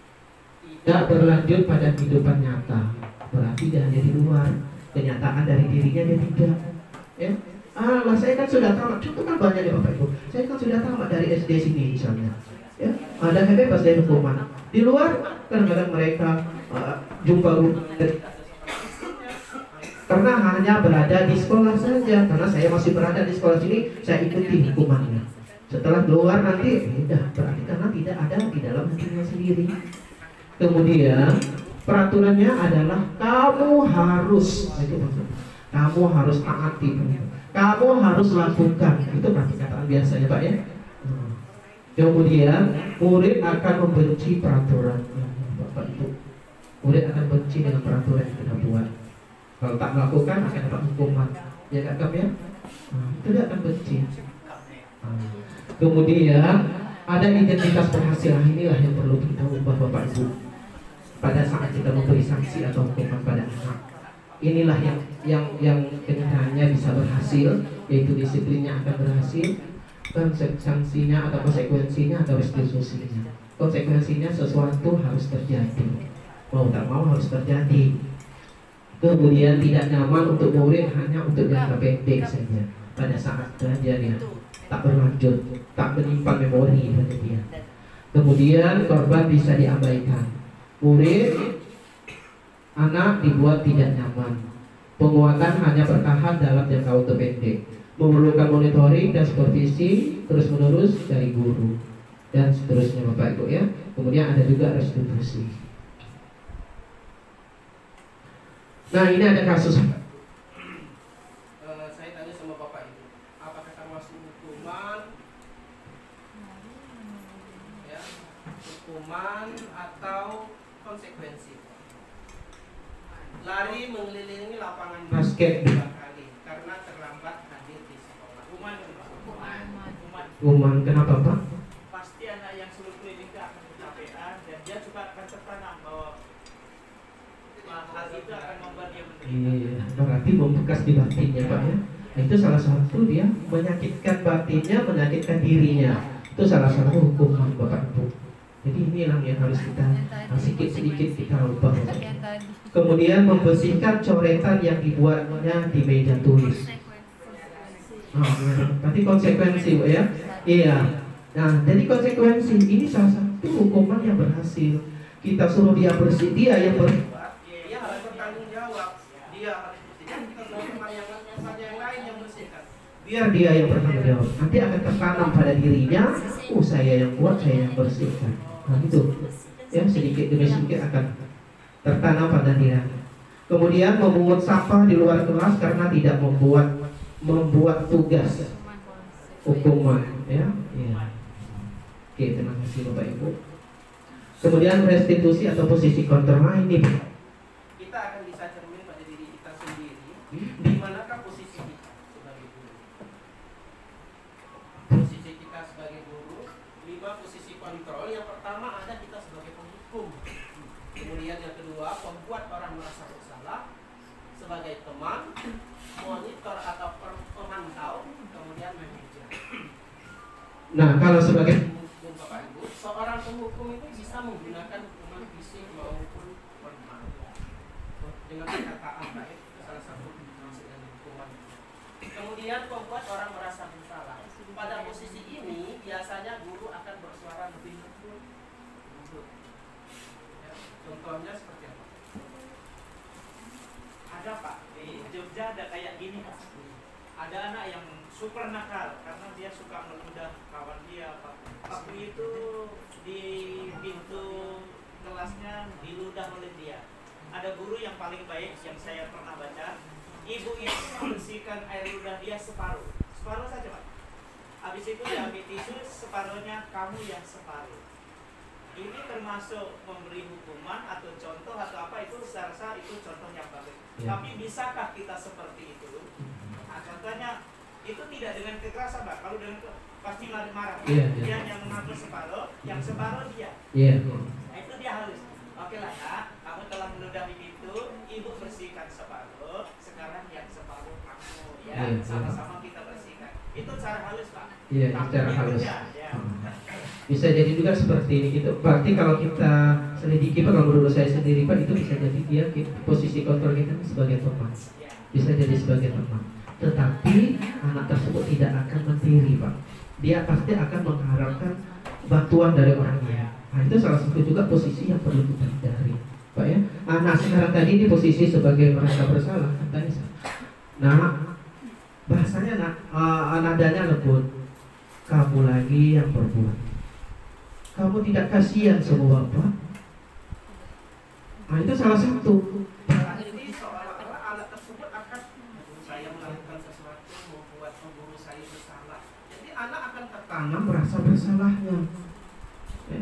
tidak berlanjut pada kehidupan nyata. Berarti dia hanya di luar. Kenyataan dari dirinya dia tidak. Ya. Saya kan sudah tamat. Contoh kan banyak ya Bapak Ibu. Saya kan sudah tamat dari SD sini misalnya. Ya, ada bebas dari hukuman. Di luar kadang-kadang mereka jumpa karena hanya berada di sekolah saja. Karena saya masih berada di sekolah sini, saya ikuti hukumannya. Setelah keluar nanti beda, berarti karena tidak ada di dalam hatinya sendiri. Kemudian peraturannya adalah kamu harus, kamu harus taati, kamu harus lakukan. Itu perkataan biasanya Pak ya. Kemudian murid akan membenci peraturan. Bapak Ibu, murid akan benci dengan peraturan yang kita buat. Kalau tak melakukan akan dapat hukuman. Ya kan Kak ya? Itu dia akan benci. Kemudian ada identitas berhasil. Inilah yang perlu kita ubah Bapak Ibu. Pada saat kita memberi sanksi atau hukuman pada anak, inilah yang kenyataannya bisa berhasil, yaitu disiplinnya akan berhasil. Sanksinya atau konsekuensinya atau restitusinya. Konsekuensinya sesuatu harus terjadi, mau tak mau harus terjadi. Kemudian tidak nyaman untuk murid hanya untuk jangka pendek saja. Pada saat belajar ya tak berlanjut, tak menyimpan memori pada dia. Kemudian korban bisa diabaikan. Murid, anak dibuat tidak nyaman. Penguatan hanya bertahan dalam jangka waktu pendek. Memerlukan monitoring dan supervisi terus-menerus dari guru dan seterusnya Bapak Ibu ya. Kemudian ada juga restitusi. Nah ini ada kasus. Saya tanya sama Bapak Ibu, apakah termasuk hukuman, ya, hukuman atau konsekuensi? Lari mengelilingi lapangan Basket. 2 kali karena terlambat hadir di sekolah. Hukuman kenapa Pak? Pasti anak yang suruh keliling itu akan kecapean dan dia juga akan tertanam bahwa hasil itu akan membuat dia menderita. Iya, berarti membekas di batinnya Pak ya. Nah, itu salah satu dia menyakitkan batinnya, menyakitkan dirinya. Itu salah satu hukuman Bapak Ibu. Jadi inilah yang harus kita sedikit-sedikit kita ubah. Kemudian membersihkan coretan yang dibuatnya di meja tulis. Berarti konsekuensi Bu ya. Iya. Nah, jadi konsekuensi ini salah satu hukuman yang berhasil. Kita suruh dia bersih, dia yang bersih. Dia harus bertanggung jawab. Dia harus bersihkan. Kita suruh teman yang lain yang bersihkan. Biar dia yang bertanggung jawab. Nanti akan tertanam pada dirinya, saya yang buat, saya yang bersihkan. Nah itu, ya sedikit demi sedikit akan tertanam pada dia. Kemudian memungut sampah di luar kelas karena tidak membuat tugas hukuman, ya. Oke, terima kasih Bapak Ibu. Kemudian restitusi atau posisi kontrol ini, kita akan bisa cermin pada diri kita sendiri. Di manakah posisi kita sebagai guru? Posisi kita sebagai guru, 5 posisi kontrol. Yang pertama ada kita sebagai penghukum. Kemudian yang kedua, pembuat orang merasa bersalah. Sebagai teman, monitor atau pemantau, kemudian manajer. Nah, kalau sebagai Bapak Ibu, seorang penghukum itu bisa menggunakan hukuman fisik maupun verbal dengan perkataan baik, itu salah satu maksud dari hukuman. Kemudian membuat orang merasa bersalah. Pada posisi ini biasanya guru akan bersuara lebih lembut. Ya, contohnya seperti apa? Ada Pak, di Jogja ada kayak gini Pak. Ada anak yang super nakal karena dia suka meludah kawan dia Pak. Waktu itu di pintu kelasnya diludah oleh dia. Ada guru yang paling baik yang saya pernah baca. Ibu itu membersihkan air ludah dia separuh saja Pak. Habis itu diambil tisu, separuhnya kamu yang separuh. Ini termasuk memberi hukuman atau contoh atau apa, itu saya rasa itu contoh yang bagus. Ya. Tapi bisakah kita seperti itu? Nah, contohnya itu tidak dengan kekerasan Pak. Kalau dengan pasti marah. Iya, iya. Dia yang mengatur separuh, yang separuh dia. Iya. Nah, itu dia harus. Oke lah Kak, kamu telah meludahi itu, ibu bersihkan separuh, sekarang yang separuh kamu ya, Iya, sama-sama kita bersihkan. Itu cara halus Pak. Iya, Tapi secara dia halus. kerja, ya. Bisa jadi juga seperti ini gitu. Berarti kalau kita selidiki Pak, kalau menurut saya sendiri Pak, itu bisa jadi dia posisi kontrol kita sebagai teman. Bisa jadi sebagai teman. Tetapi anak tersebut tidak akan mentiri Pak. Dia pasti akan mengharapkan bantuan dari orang lain. Nah, itu salah satu juga posisi yang perlu kita hindari Pak ya. Nah sekarang tadi di posisi sebagai merasa bersalah katanya. Nah bahasanya nadanya lembut. Kamu lagi yang berbuat. Kamu tidak kasihan sama Bapak. Nah itu salah satu. Jadi seolah-olah anak tersebut akan saya melakukan sesuatu membuat guru saya bersalah. Jadi anak akan Tanam merasa bersalahnya. Ya.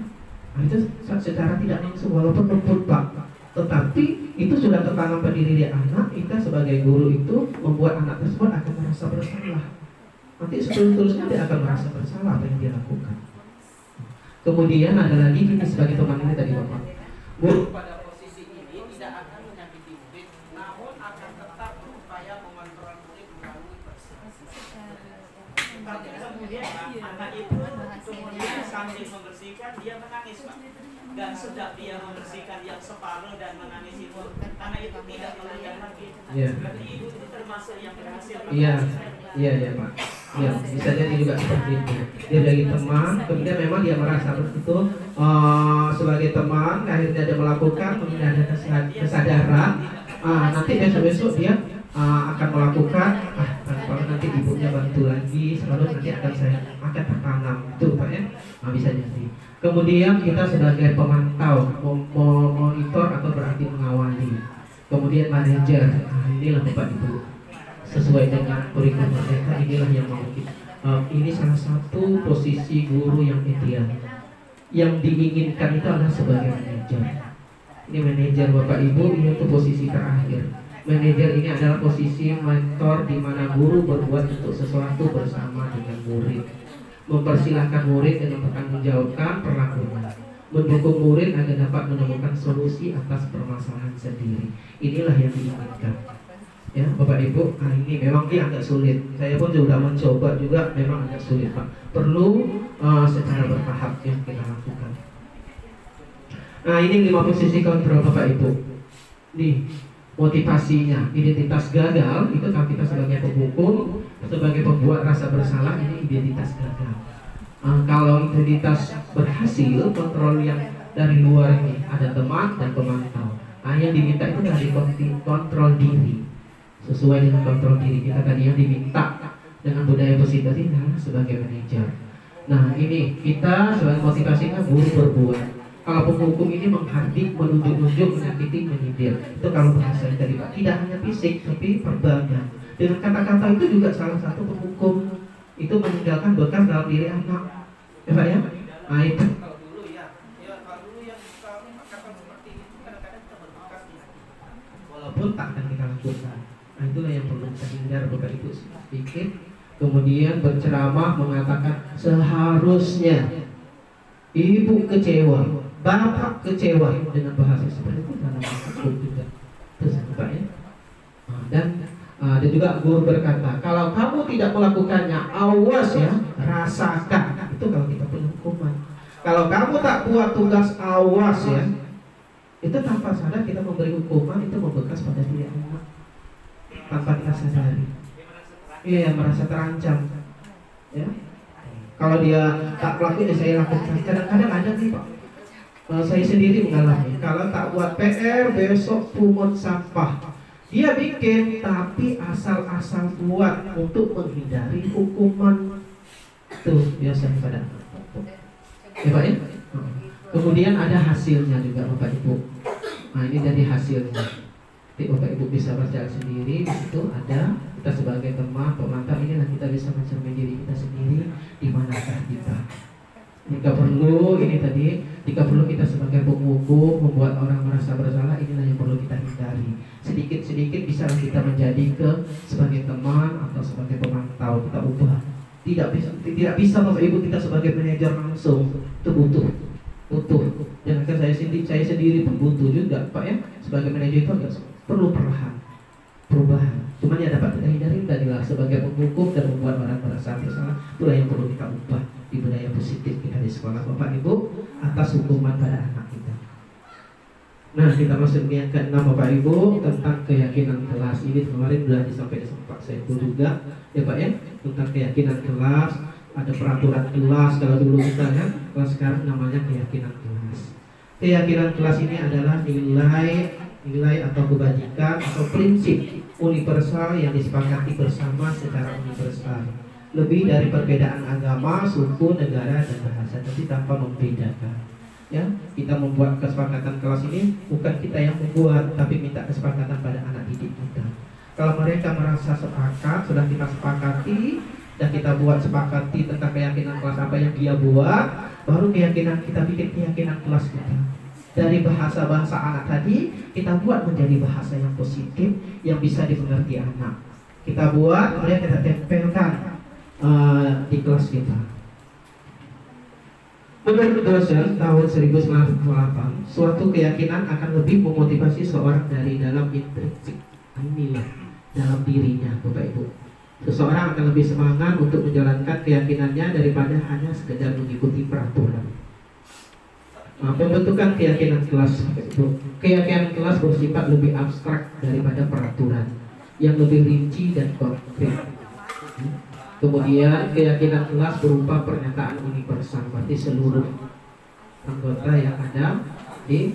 Nah itu secara tidak langsung walaupun lembut Pak. Tetapi itu sudah tertanam pada diri anak. Kita sebagai guru itu membuat anak tersebut akan merasa bersalah. Nanti seterusnya dia akan merasa bersalah apa yang dia lakukan. Kemudian ada lagi ini sebagai teman ini tadi Bapak. guru pada posisi ini tidak akan menyakiti murid, namun akan tetap berupaya mengontrol murid melalui persuasi. Tapi kemudian anak itu kemudian sambil membersihkan dia menangis Pak. Dan sudah dia membersihkan yang separuh dan menangis itu, anak itu tidak meludah lagi. Iya. Berarti ibu itu termasuk yang berhasil Pak. Iya Pak. Ya, bisa jadi juga seperti itu. Dia dari teman, kemudian memang dia merasa itu sebagai teman, akhirnya dia melakukan, kemudian ada kesadaran. Nanti besok-besok dia akan melakukan. Kalau nanti ibunya bantu lagi, selalu nanti akan tertanam itu Pak ya. Bisa jadi. Kemudian kita sebagai pemantau, monitor atau berarti mengawali. Kemudian manajer. Inilah Bapak Ibu. Sesuai dengan kurikulum mereka, inilah yang mau kita. Ini salah satu posisi guru yang ideal. Yang diinginkan itu adalah sebagai manajer. Ini manajer Bapak Ibu, ini untuk posisi terakhir. Manajer ini adalah posisi mentor di mana guru berbuat untuk sesuatu bersama dengan murid. Mempersilahkan murid dengan bertanggung jawabkan perlakuan. mendukung murid agar dapat menemukan solusi atas permasalahan sendiri. Inilah yang diinginkan. Ya, Bapak Ibu, ini memang ini agak sulit. Saya pun sudah mencoba juga, memang agak sulit, Pak. Perlu secara bertahap yang kita lakukan. Nah, ini 5 posisi kontrol Bapak Ibu. Nih, motivasinya, identitas gagal itu kalau kita sebagai penghukum, sebagai pembuat rasa bersalah, ini identitas gagal. Kalau identitas berhasil, kontrol yang dari luar ini ada teman dan pemantau. Yang diminta itu dari kontrol diri. Sesuai dengan kontrol diri kita tadi yang diminta dengan budaya positif ini sebagai manajer. Nah, ini kita sebagai motivasinya guru berbuat. Kalau penghukum ini menghardik, menunjuk-nunjuk, menyakiti, menyindir. Itu kalau bahasa tadi Pak, tidak hanya fisik tapi perbagian. Dengan kata-kata itu juga salah satu penghukum itu meninggalkan bekas dalam diri anak. Ya Pak ya? Nah itu. Kalau dulu ya kalau dulu yang kami katakan seperti itu kadang-kadang kita berbekas di hati. Walaupun tak akan kita lakukan. Nah itulah yang perlu kita hindar Bapak Ibu sedikit. Kemudian berceramah mengatakan seharusnya ibu kecewa, bapak kecewa dengan bahasa seperti itu dalam hukum juga. Terus Bapak ya. Dan juga guru berkata, kalau kamu tidak melakukannya, awas ya, rasakan. Itu kalau kita punya hukuman. Kalau kamu tak buat tugas, awas ya. Itu tanpa sadar kita memberi hukuman, itu membekas pada diri anak tanpa kita sadari. Iya, merasa terancam. Ya. Kalau dia tak melakukan, saya lakukan. Kadang-kadang ada nih Pak. Saya sendiri mengalami. Kalau tak buat PR, besok pungut sampah. Dia bikin, tapi asal-asal buat untuk menghindari hukuman. Tuh biasanya pada ya Pak ya. Kemudian ada hasilnya juga Bapak Ibu. Nah ini dari hasilnya. Jadi Bapak Ibu bisa baca sendiri. Di situ ada kita sebagai teman pemantau, inilah kita bisa mencermin diri kita sendiri di manakah kita. Jika perlu ini tadi, jika perlu kita sebagai penghukum membuat orang merasa bersalah, inilah yang perlu kita hindari. Sedikit-sedikit bisa kita menjadi sebagai teman atau sebagai pemantau, kita ubah. Tidak bisa Bapak Ibu kita sebagai manajer langsung, itu butuh. Jangan saya sendiri pun butuh juga Pak ya. Sebagai manajer itu agak perlu perubahan. Cuman yang dapat kita hindari adalah sebagai penghukum dan membuat orang merasa bersalah. Itulah yang perlu kita ubah di budaya positif kita di sekolah Bapak Ibu atas hukuman pada anak kita. Nah kita masuk yang ke-6 Bapak Ibu tentang keyakinan kelas. Ini kemarin sudah disampaikan Pak Saiful juga ya Pak ya, tentang keyakinan kelas. Ada peraturan kelas kalau dulu kita ya, kelas sekarang namanya keyakinan kelas. Keyakinan kelas ini adalah nilai atau kebajikan atau prinsip universal yang disepakati bersama secara universal. Lebih dari perbedaan agama, suku, negara, dan bahasa, tapi tanpa membedakan. Ya, kita membuat kesepakatan kelas ini bukan kita yang membuat, tapi minta kesepakatan pada anak didik kita. Kalau mereka merasa sepakat, sudah kita sepakati dan kita buat sepakati tentang keyakinan kelas apa yang dia buat, baru keyakinan kita bikin keyakinan kelas kita. Dari bahasa-bahasa anak tadi kita buat menjadi bahasa yang positif yang bisa dimengerti anak. Kita buat, kemudian kita tempelkan di kelas kita. Menurut dosen tahun 1998, suatu keyakinan akan lebih memotivasi seorang dari dalam intrinsik, inilah dalam dirinya Bapak Ibu. Seseorang akan lebih semangat untuk menjalankan keyakinannya daripada hanya sekedar mengikuti peraturan. Pembentukan keyakinan kelas, keyakinan kelas bersifat lebih abstrak daripada peraturan, yang lebih rinci dan konkret. Kemudian keyakinan kelas berupa pernyataan universal, berarti seluruh anggota yang ada di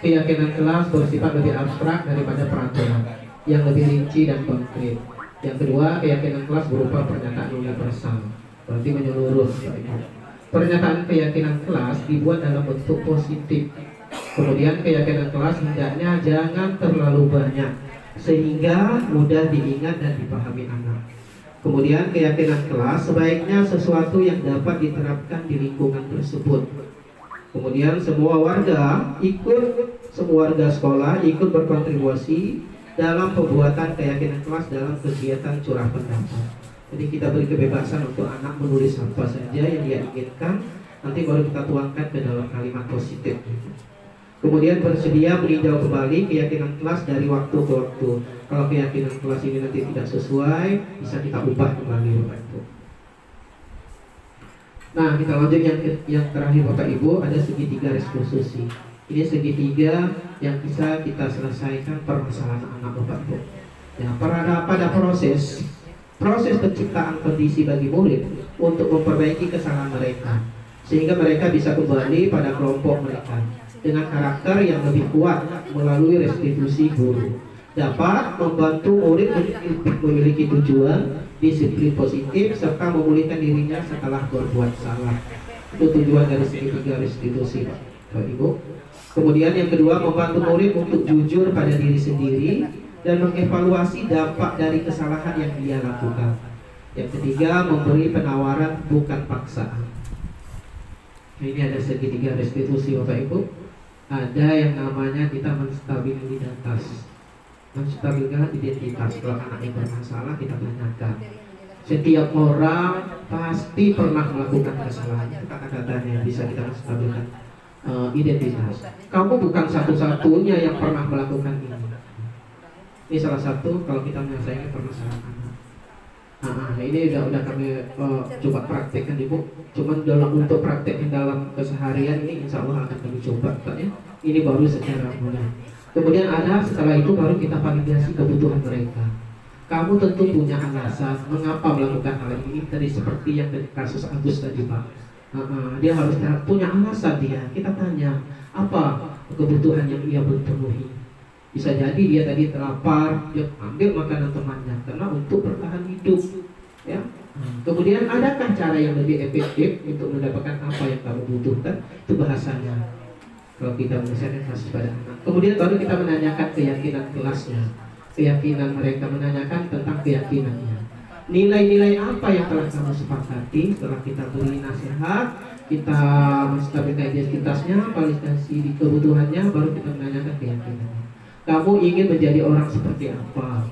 keyakinan kelas bersifat lebih abstrak daripada peraturan, yang lebih rinci dan konkret. Yang kedua, keyakinan kelas berupa pernyataan universal, berarti menyeluruh. Pernyataan keyakinan kelas dibuat dalam bentuk positif. Kemudian keyakinan kelas hendaknya jangan terlalu banyak sehingga mudah diingat dan dipahami anak. Kemudian keyakinan kelas sebaiknya sesuatu yang dapat diterapkan di lingkungan tersebut. Kemudian semua warga sekolah ikut berkontribusi dalam pembuatan keyakinan kelas dalam kegiatan curah pendapat. Jadi kita beri kebebasan untuk anak menulis apa saja yang dia inginkan, nanti baru kita tuangkan ke dalam kalimat positif. Kemudian bersedia meninjau kembali keyakinan kelas dari waktu ke waktu. Kalau keyakinan kelas ini nanti tidak sesuai, bisa kita ubah kembali Bapak Ibu. Nah, kita lanjut yang terakhir Bapak Ibu, ada segitiga restitusi. Ini segitiga yang bisa kita selesaikan permasalahan anak Bapak Ibu. Ya, pada proses penciptaan kondisi bagi murid untuk memperbaiki kesalahan mereka, sehingga mereka bisa kembali pada kelompok mereka dengan karakter yang lebih kuat melalui restitusi guru, dapat membantu murid memiliki tujuan, disiplin positif, serta memulihkan dirinya setelah berbuat salah. Itu tujuan dari segitiga restitusi Bapak Ibu. Kemudian yang kedua, membantu murid untuk jujur pada diri sendiri dan mengevaluasi dampak dari kesalahan yang dia lakukan. Yang ketiga, memberi penawaran bukan paksaan. Ini ada segitiga restitusi Bapak Ibu. Ada yang namanya kita menstabilkan identitas. Kalau anak yang bermasalah, kita tanyakan. Setiap orang pasti pernah melakukan kesalahan. Itu kata-katanya bisa kita menstabilkan identitas. Kamu bukan satu-satunya yang pernah melakukan ini. Ini salah satu kalau kita menyelesaikan permasalahan anak. Nah, ini udah kami coba praktekkan Ibu. Cuman untuk prakteknya dalam keseharian ini insya Allah akan kami coba Pak ya. Ini baru secara mudah. Kemudian setelah itu baru kita validasi kebutuhan mereka. Kamu tentu punya alasan mengapa melakukan hal ini, tadi seperti yang dari kasus Agus tadi Pak. Dia harus punya alasan dia. Kita tanya apa kebutuhan yang ia belum penuhi. Bisa jadi dia tadi terlapar, dia ambil makanan temannya karena untuk bertahan hidup, ya. Kemudian adakah cara yang lebih efektif untuk mendapatkan apa yang kamu butuhkan? Itu bahasanya. Kalau kita menyelesaikan kasus pada anak. Kemudian baru kita menanyakan keyakinan kelasnya, keyakinan mereka, menanyakan tentang keyakinannya. Nilai-nilai apa yang telah kamu sepakati setelah kita beri nasihat, kita menstabilkan identitasnya, validasi di kebutuhannya, baru kita menanyakan keyakinannya. Kamu ingin menjadi orang seperti apa?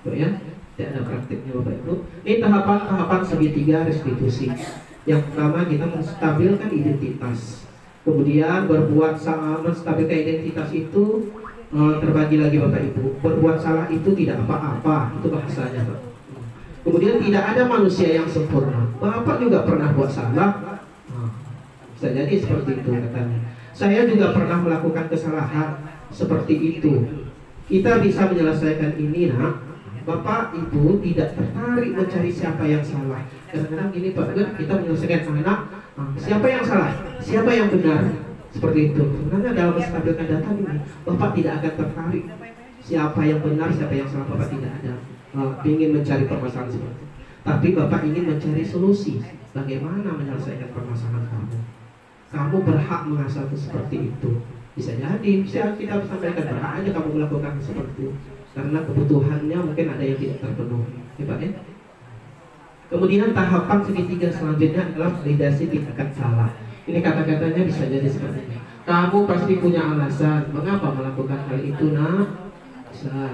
Tuh ya, tidak ada praktiknya Bapak Ibu. Ini tahapan-tahapan segitiga restitusi. Yang pertama kita menstabilkan identitas. Kemudian berbuat salah, menstabilkan identitas itu terbagi lagi Bapak Ibu. Berbuat salah itu tidak apa-apa, itu bahasanya Pak. Kemudian tidak ada manusia yang sempurna. Bapak juga pernah buat salah. Bisa jadi seperti itu katanya. Saya juga pernah melakukan kesalahan. Seperti itu. Kita bisa menyelesaikan ini nak. Bapak Ibu tidak tertarik mencari siapa yang salah. Kadang-kadang gini Pak, kita menyelesaikan anak, siapa yang salah, siapa yang benar. Seperti itu. Sebenarnya dalam menstabilkan data ini, Bapak tidak akan tertarik siapa yang benar, siapa yang salah. Bapak tidak ada ingin mencari permasalahan seperti itu. Tapi Bapak ingin mencari solusi. Bagaimana menyelesaikan permasalahan kamu? Kamu berhak mengasah seperti itu. Bisa jadi, bisa kita sampaikan berhak aja kamu melakukan seperti itu karena kebutuhannya mungkin ada yang tidak terpenuhi, ya Pak ya. Kemudian tahapan segitiga selanjutnya adalah validasi tindakan salah. Ini kata-katanya bisa jadi seperti ini. Kamu pasti punya alasan mengapa melakukan hal itu nak. Bisa.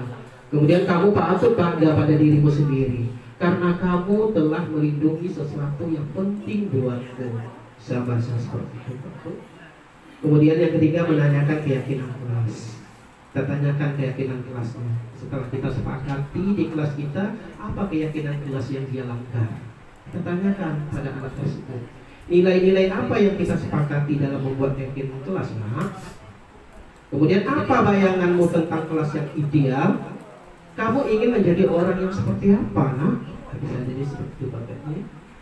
Kemudian kamu patut bangga pada dirimu sendiri karena kamu telah melindungi sesuatu yang penting buatmu. Bisa bahasa seperti itu. Kemudian yang ketiga menanyakan keyakinan kelas. Kita tanyakan keyakinan kelasnya. Setelah kita sepakati di kelas kita, apa keyakinan kelas yang dia langgar? Kita tanyakan pada anak tersebut. Nilai-nilai apa yang kita sepakati dalam membuat keyakinan kelas, nak? Kemudian apa bayanganmu tentang kelas yang ideal? Kamu ingin menjadi orang yang seperti apa, nak? Bisa jadi seperti itu Bapak.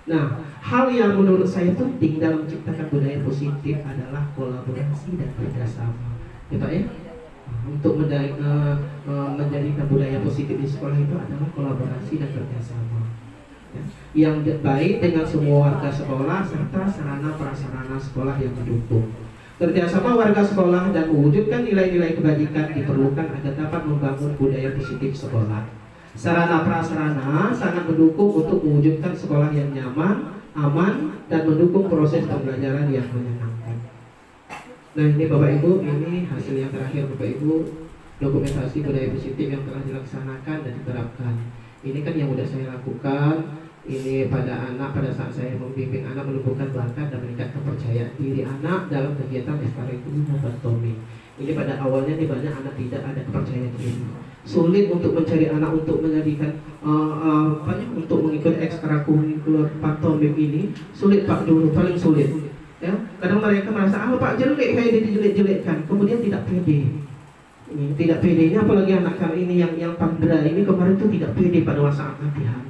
Nah, hal yang menurut saya penting dalam menciptakan budaya positif adalah kolaborasi dan kerjasama, ya Pak ya. Untuk menjadikan budaya positif di sekolah itu adalah kolaborasi dan kerjasama, ya. Yang baik dengan semua warga sekolah serta sarana prasarana sekolah yang mendukung. Kerjasama warga sekolah dan mewujudkan nilai-nilai kebajikan diperlukan agar dapat membangun budaya positif sekolah. Sarana prasarana sangat mendukung untuk mewujudkan sekolah yang nyaman, aman, dan mendukung proses pembelajaran yang menyenangkan. Nah ini Bapak Ibu, ini hasil yang terakhir Bapak Ibu, dokumentasi budaya positif yang telah dilaksanakan dan diterapkan. Ini kan yang udah saya lakukan. Ini pada anak, pada saat saya membimbing anak, menumbuhkan bakat dan meningkatkan kepercayaan diri anak dalam kegiatan ekstrakurikuler Pantomim. Ini pada awalnya di banyak anak tidak ada kepercayaan diri, sulit untuk mencari anak untuk menjadikan untuk mengikuti ekstrakurikuler Pantomim ini sulit Pak, dulu paling sulit. Ya, kadang mereka merasa Pak jelek, kayak dijelek-jelekkan, kemudian tidak pede. Ini tidak pedenya, apalagi anak kami ini yang Pandra ini kemarin tuh tidak pede pada saat latihan.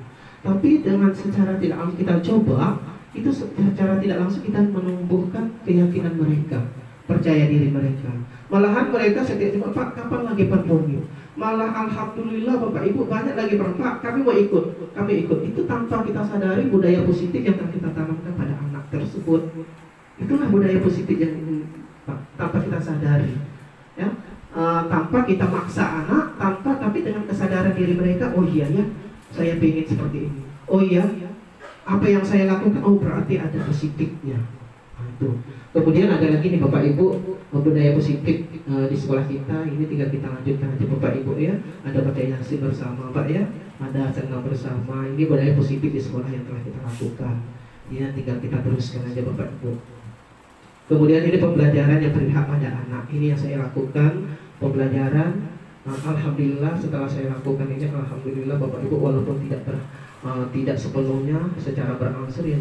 Tapi dengan secara tidak langsung kita coba, itu secara tidak langsung kita menumbuhkan keyakinan mereka, percaya diri mereka. Malahan mereka setiap jam, Pak kapan lagi Pantomim? Malah alhamdulillah Bapak Ibu banyak lagi Pak, kami mau ikut, kami ikut. Itu tanpa kita sadari budaya positif yang akan kita tanamkan pada anak tersebut. Itulah budaya positif yang tanpa kita sadari, ya. Tanpa kita maksa anak, tapi dengan kesadaran diri mereka, oh iya ya, saya ingin seperti ini. Oh iya, apa yang saya lakukan, oh berarti ada positifnya. Itu. Kemudian ada lagi nih Bapak Ibu, budaya positif di sekolah kita. Ini tinggal kita lanjutkan aja Bapak Ibu ya. Ada baca Yasin bersama Pak ya, ada senam bersama. Ini budaya positif di sekolah yang telah kita lakukan. Ya, tinggal kita teruskan aja Bapak Ibu. Kemudian ini pembelajaran yang berpihak pada anak. Ini yang saya lakukan, pembelajaran. Alhamdulillah setelah saya lakukan ini, alhamdulillah Bapak Ibu, walaupun tidak sepenuhnya secara berangsur, yang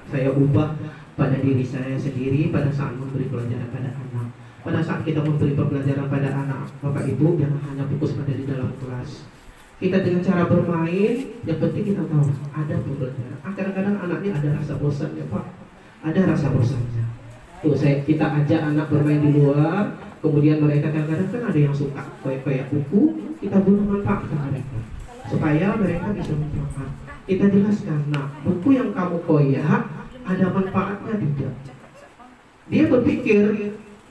saya ubah pada diri saya sendiri pada saat memberi pelajaran pada anak. Pada saat kita memberi pembelajaran pada anak, Bapak Ibu jangan hanya fokus pada di dalam kelas. Kita dengan cara bermain, yang penting kita tahu ada pembelajaran. Kadang-kadang anaknya ada rasa bosan ya Pak, ada rasa bosannya. Tuh kita ajak anak bermain di luar. Kemudian mereka kadang-kadang kan ada yang suka kayak buku, kita guna manfaatkan mereka supaya mereka bisa manfaat. Kita jelaskan, nah buku yang kamu koyak ada manfaatnya tidak? Dia berpikir,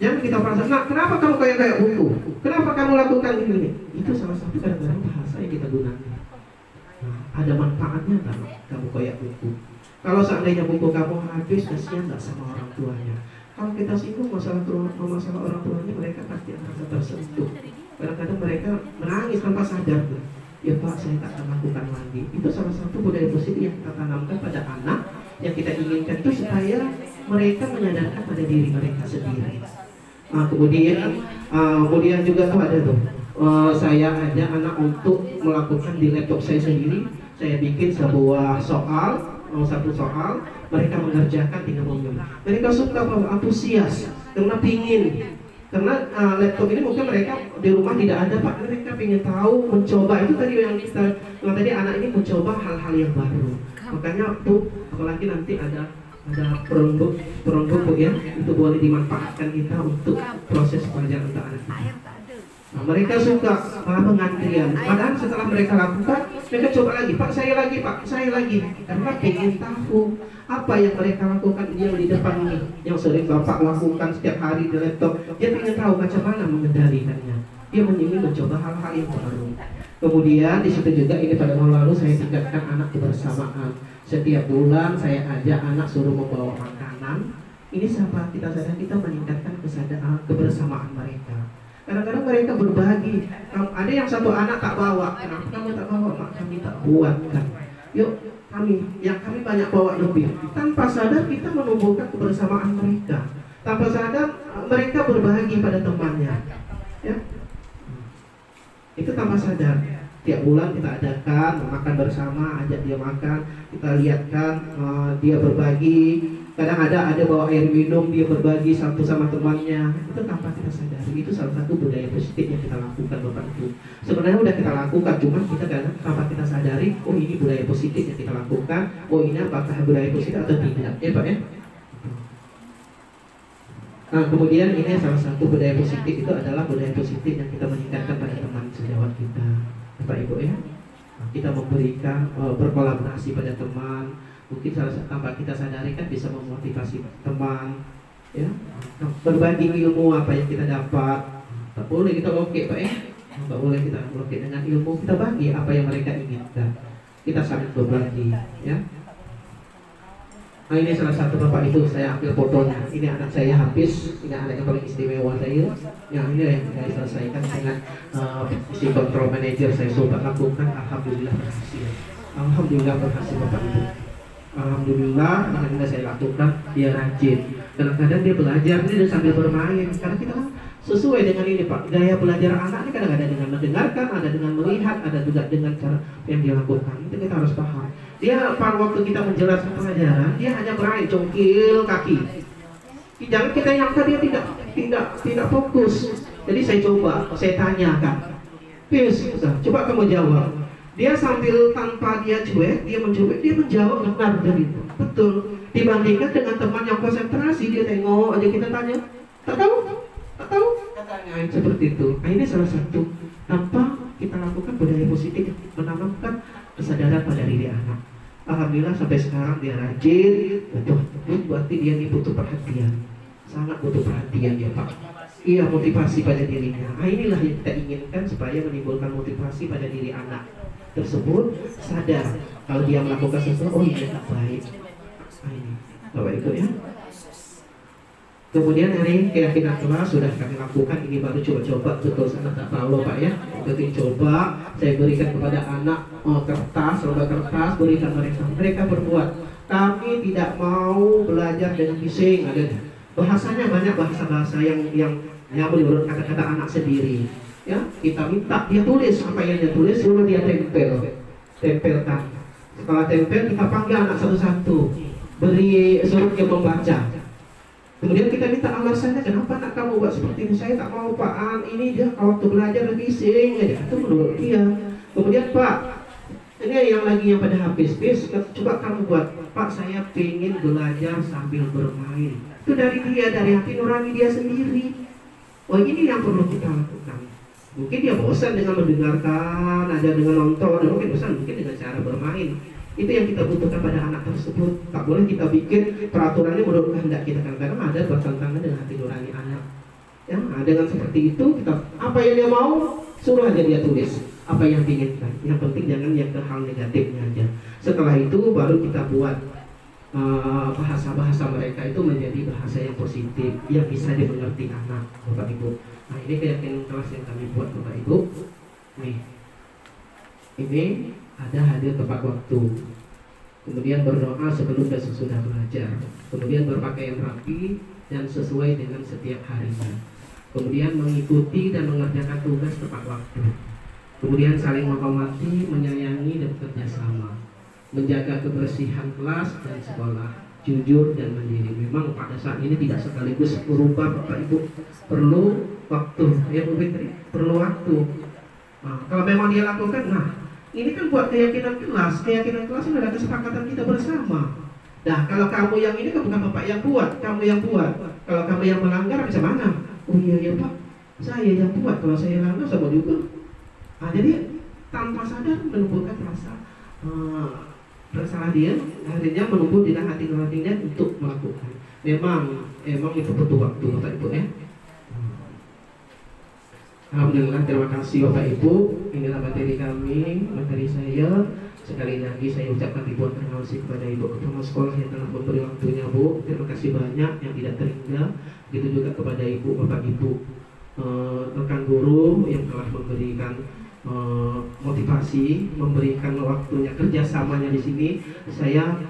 jangan kita perasa, nah kenapa kamu kayak buku? Kenapa kamu lakukan ini? Itu salah satu kadang-kadang bahasa yang kita gunakan. Nah, ada manfaatnya kan kamu koyak buku? Kalau seandainya buku kamu habis, kasihan nggak sama orang tuanya? Kalau kita singgung masalah orang tuanya, mereka pasti akan tersentuh. Kadang-kadang mereka menangis tanpa sadar. Ya Pak, saya tak akan lakukan lagi. Itu salah satu budaya positif yang kita tanamkan pada anak, yang kita inginkan itu supaya mereka menyadarkan pada diri mereka sendiri. Kemudian juga tuh ada tuh, saya ajak anak untuk melakukan di laptop saya sendiri. Saya bikin satu soal, mereka mengerjakan 3 menit. Mereka suka bahwa antusias karena pingin. Karena laptop ini mungkin mereka di rumah tidak ada Pak, mereka ingin tahu, mencoba. Itu tadi yang tadi anak ini mencoba hal-hal yang baru. Makanya tuh apalagi nanti ada perunduk ya, itu boleh dimanfaatkan kita untuk proses pelajaran untuk anak kita. Nah, mereka suka malah pengantrian. Padahal setelah mereka lakukan, mereka coba lagi, Pak saya lagi, karena ingin tahu apa yang mereka lakukan yang di depan ini, yang sering Bapak lakukan setiap hari di laptop. Dia ingin tahu macam mana mengendalikannya. Dia ingin mencoba hal-hal yang baru. Kemudian di situ juga ini pada tahun lalu saya tingkatkan anak kebersamaan. Setiap bulan saya ajak anak suruh membawa makanan. Ini sahabat kita sadar, kita meningkatkan kesadaran kebersamaan mereka. Kadang-kadang mereka berbagi. Ada yang satu anak tak bawa, kenapa kamu tak bawa? Mak, kami tak buatkan. Yuk kami banyak bawa lebih. Tanpa sadar kita menumbuhkan kebersamaan mereka. Tanpa sadar mereka berbagi pada temannya. Ya, itu tanpa sadar. Tiap bulan kita adakan makan bersama, ajak dia makan, kita lihatkan dia berbagi. Kadang ada bawa air minum, dia berbagi satu sama temannya. Itu tanpa kita sadari. Itu salah satu budaya positif yang kita lakukan Bapak Ibu. Sebenarnya udah kita lakukan, cuman kita kadang tanpa kita sadari, oh ini budaya positif yang kita lakukan, oh ini apakah budaya positif atau tidak, ya Pak ya. Nah kemudian ini salah satu budaya positif itu adalah budaya positif yang kita meningkatkan pada teman sejawat kita, Bapak Ibu ya. Kita memberikan berkolaborasi pada teman. Mungkin salah satu tanpa kita sadari kan bisa memotivasi teman, ya, berbagi ilmu apa yang kita dapat. Tak boleh kita blokir Pak ya, tak boleh kita blokir dengan ilmu. Kita bagi apa yang mereka inginkan. Kita saling berbagi, ya. Nah, ini salah satu Bapak Ibu, saya ambil fotonya. Ini anak saya Hafiz, ini anak yang paling istimewa saya. Yang ini yang saya selesaikan dengan si control manager saya coba lakukan. Alhamdulillah berhasil. Alhamdulillah berhasil Bapak Ibu. Alhamdulillah dengan ini saya lakukan, dia rajin. Kadang-kadang dia belajar dia sambil bermain. Karena kita kan sesuai dengan ini Pak, gaya belajar anak ini kadang-kadang dengan mendengarkan, ada dengan melihat, ada juga dengan cara yang dia lakukan. Itu kita harus paham. Dia pada waktu kita menjelaskan pelajaran, dia hanya bermain congkil kaki. Jangan kita yang dia tidak fokus. Jadi saya coba, saya tanyakan, Pis, coba kamu jawab. Dia sambil tanpa dia cuek, dia mencuek, dia menjawab benar begitu. Betul. Dibandingkan dengan teman yang konsentrasi, dia tengok aja kita tanya, tak tahu, katanya seperti itu. Nah, ini salah satu tanpa kita lakukan budaya positif, menanamkan kesadaran pada diri anak. Alhamdulillah sampai sekarang dia rajin, betul. Berarti dia ini butuh perhatian, sangat butuh perhatian ya Pak. Iya, motivasi pada dirinya. Nah, inilah yang kita inginkan supaya menimbulkan motivasi pada diri anak tersebut, sadar kalau dia melakukan sesuatu, oh ini tak baik. Nah, ini Bapak Ibu ya. Kemudian hari keyakinan kelas sudah kami lakukan, ini baru coba-coba, betul sangat tak tahu loh Pak ya. Jadi coba saya berikan kepada anak kertas, lembar kertas, berikan mereka berbuat. Kami tidak mau belajar dengan bising, ada bahasanya banyak bahasa-bahasa yang menurut kata-kata anak sendiri. Ya, kita minta dia tulis apa yang dia tulis, suruh dia tempelkan. Setelah tempel kita panggil anak satu-satu, suruh dia membaca. Kemudian kita minta alasannya, kenapa anak kamu buat seperti ini? Saya tak mau Pak, ini dia kalau waktu belajar lebih bising aja, itu menurut dia. Kemudian Pak, ini yang lagi yang pada habis, coba kamu buat, Pak saya pengen belajar sambil bermain. Itu dari dia, dari hati nurani dia sendiri. Oh ini yang perlu kita lakukan. Mungkin dia bosan dengan mendengarkan, aja dengan nonton, mungkin bosan mungkin dengan cara bermain. Itu yang kita butuhkan pada anak tersebut. Tak boleh kita bikin peraturannya menurut kehendak kita, kadang-kadang ada bertentangan dengan hati nurani anak. Ya, nah, dengan seperti itu kita apa yang dia mau suruh aja dia tulis apa yang diinginkan. Yang penting jangan yang ke hal negatifnya aja. Setelah itu baru kita buat bahasa-bahasa mereka itu menjadi bahasa yang positif yang bisa dimengerti anak, Bapak Ibu. Nah ini keyakinan kelas yang kami buat Bapak Ibu. Nih, ini ada hadir tepat waktu, kemudian berdoa sebelum dan sesudah belajar, kemudian berpakaian rapi dan sesuai dengan setiap harinya, kemudian mengikuti dan mengerjakan tugas tepat waktu, kemudian saling menghormati, menyayangi dan bekerja sama, menjaga kebersihan kelas dan sekolah, jujur dan mandiri. Memang pada saat ini tidak sekaligus berubah Bapak Ibu, perlu waktu, ya Bu Fitri, perlu waktu. Nah, kalau memang dia lakukan, nah ini kan buat keyakinan kelas ini adalah kesepakatan kita bersama. Nah kalau kamu yang ini kan bukan Bapak yang buat, kamu yang buat. Kalau kamu yang melanggar bisa mana? Oh iya Pak, saya yang buat, kalau saya langgar sama juga. Nah jadi tanpa sadar menumbuhkan rasa bersalah dia, akhirnya menumbuh di hati nuraninya untuk melakukan. Memang itu butuh waktu Bapak Ibu ya. Alhamdulillah, terima kasih Bapak Ibu. Inilah materi kami, materi saya. Sekali lagi saya ucapkan ribuan terima kasih kepada Ibu Kepala Sekolah yang telah memberi waktunya Bu. Terima kasih banyak yang tidak terhingga. Begitu juga kepada Ibu, Bapak Ibu rekan guru yang telah memberikan motivasi, memberikan waktunya, kerjasamanya di sini. Saya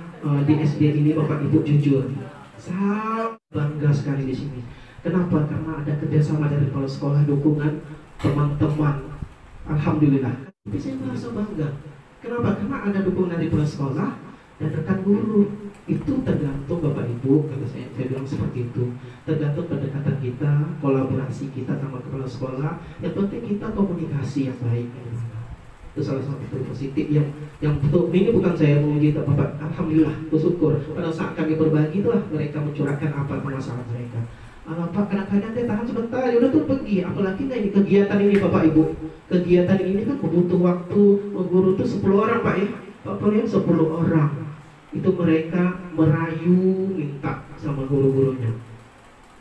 di SD ini Bapak Ibu jujur, sangat bangga sekali di sini. Kenapa? Karena ada kerjasama dari kepala sekolah, dukungan teman-teman. Alhamdulillah. Tapi saya merasa bangga. Kenapa? Karena ada dukungan dari kepala sekolah dan rekan guru. Itu tergantung Bapak Ibu, kata saya bilang seperti itu. Tergantung pendekatan kita, kolaborasi kita sama kepala sekolah. Yang penting kita komunikasi yang baik. Itu salah satu positif yang betul. Ini bukan saya memuji Bapak. Alhamdulillah, bersyukur. Pada saat kami berbagi itulah mereka mencurahkan apa masalah mereka. Pak, kadang-kadang dia tahan sebentar, ya udah tuh pergi. Apalagi ini kegiatan ini Bapak Ibu. Kegiatan ini kan butuh waktu. Guru tuh 10 orang Pak ya. Pak ya 10 orang. Itu mereka merayu minta sama guru-gurunya.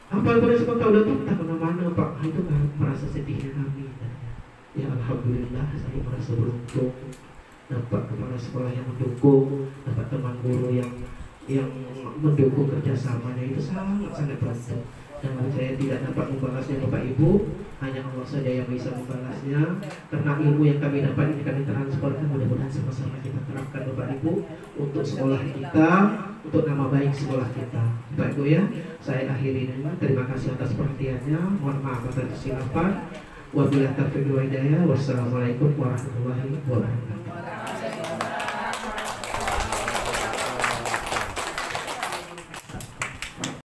Apa pada sebentar udah tuh entah kemana-mana Pak. Itu kan merasa sedihnya kami. Ya Alhamdulillah saya merasa beruntung dapat kepala sekolah yang mendukung, dapat teman guru yang yang mendukung kerjasamanya itu sangat-sangat bantu. Dan saya tidak dapat membalasnya Bapak Ibu, hanya Allah saja yang bisa membalasnya. Karena ilmu yang kami dapat ini kami transferkan, mudah-mudahan sama-sama kita terapkan Bapak Ibu untuk sekolah kita, untuk nama baik sekolah kita. Bapak Ibu ya, saya akhiri ini. Terima kasih atas perhatiannya. Mohon maaf atas kesilapan. Wabillahi taufiq wal hidayah. Wassalamualaikum warahmatullahi wabarakatuh.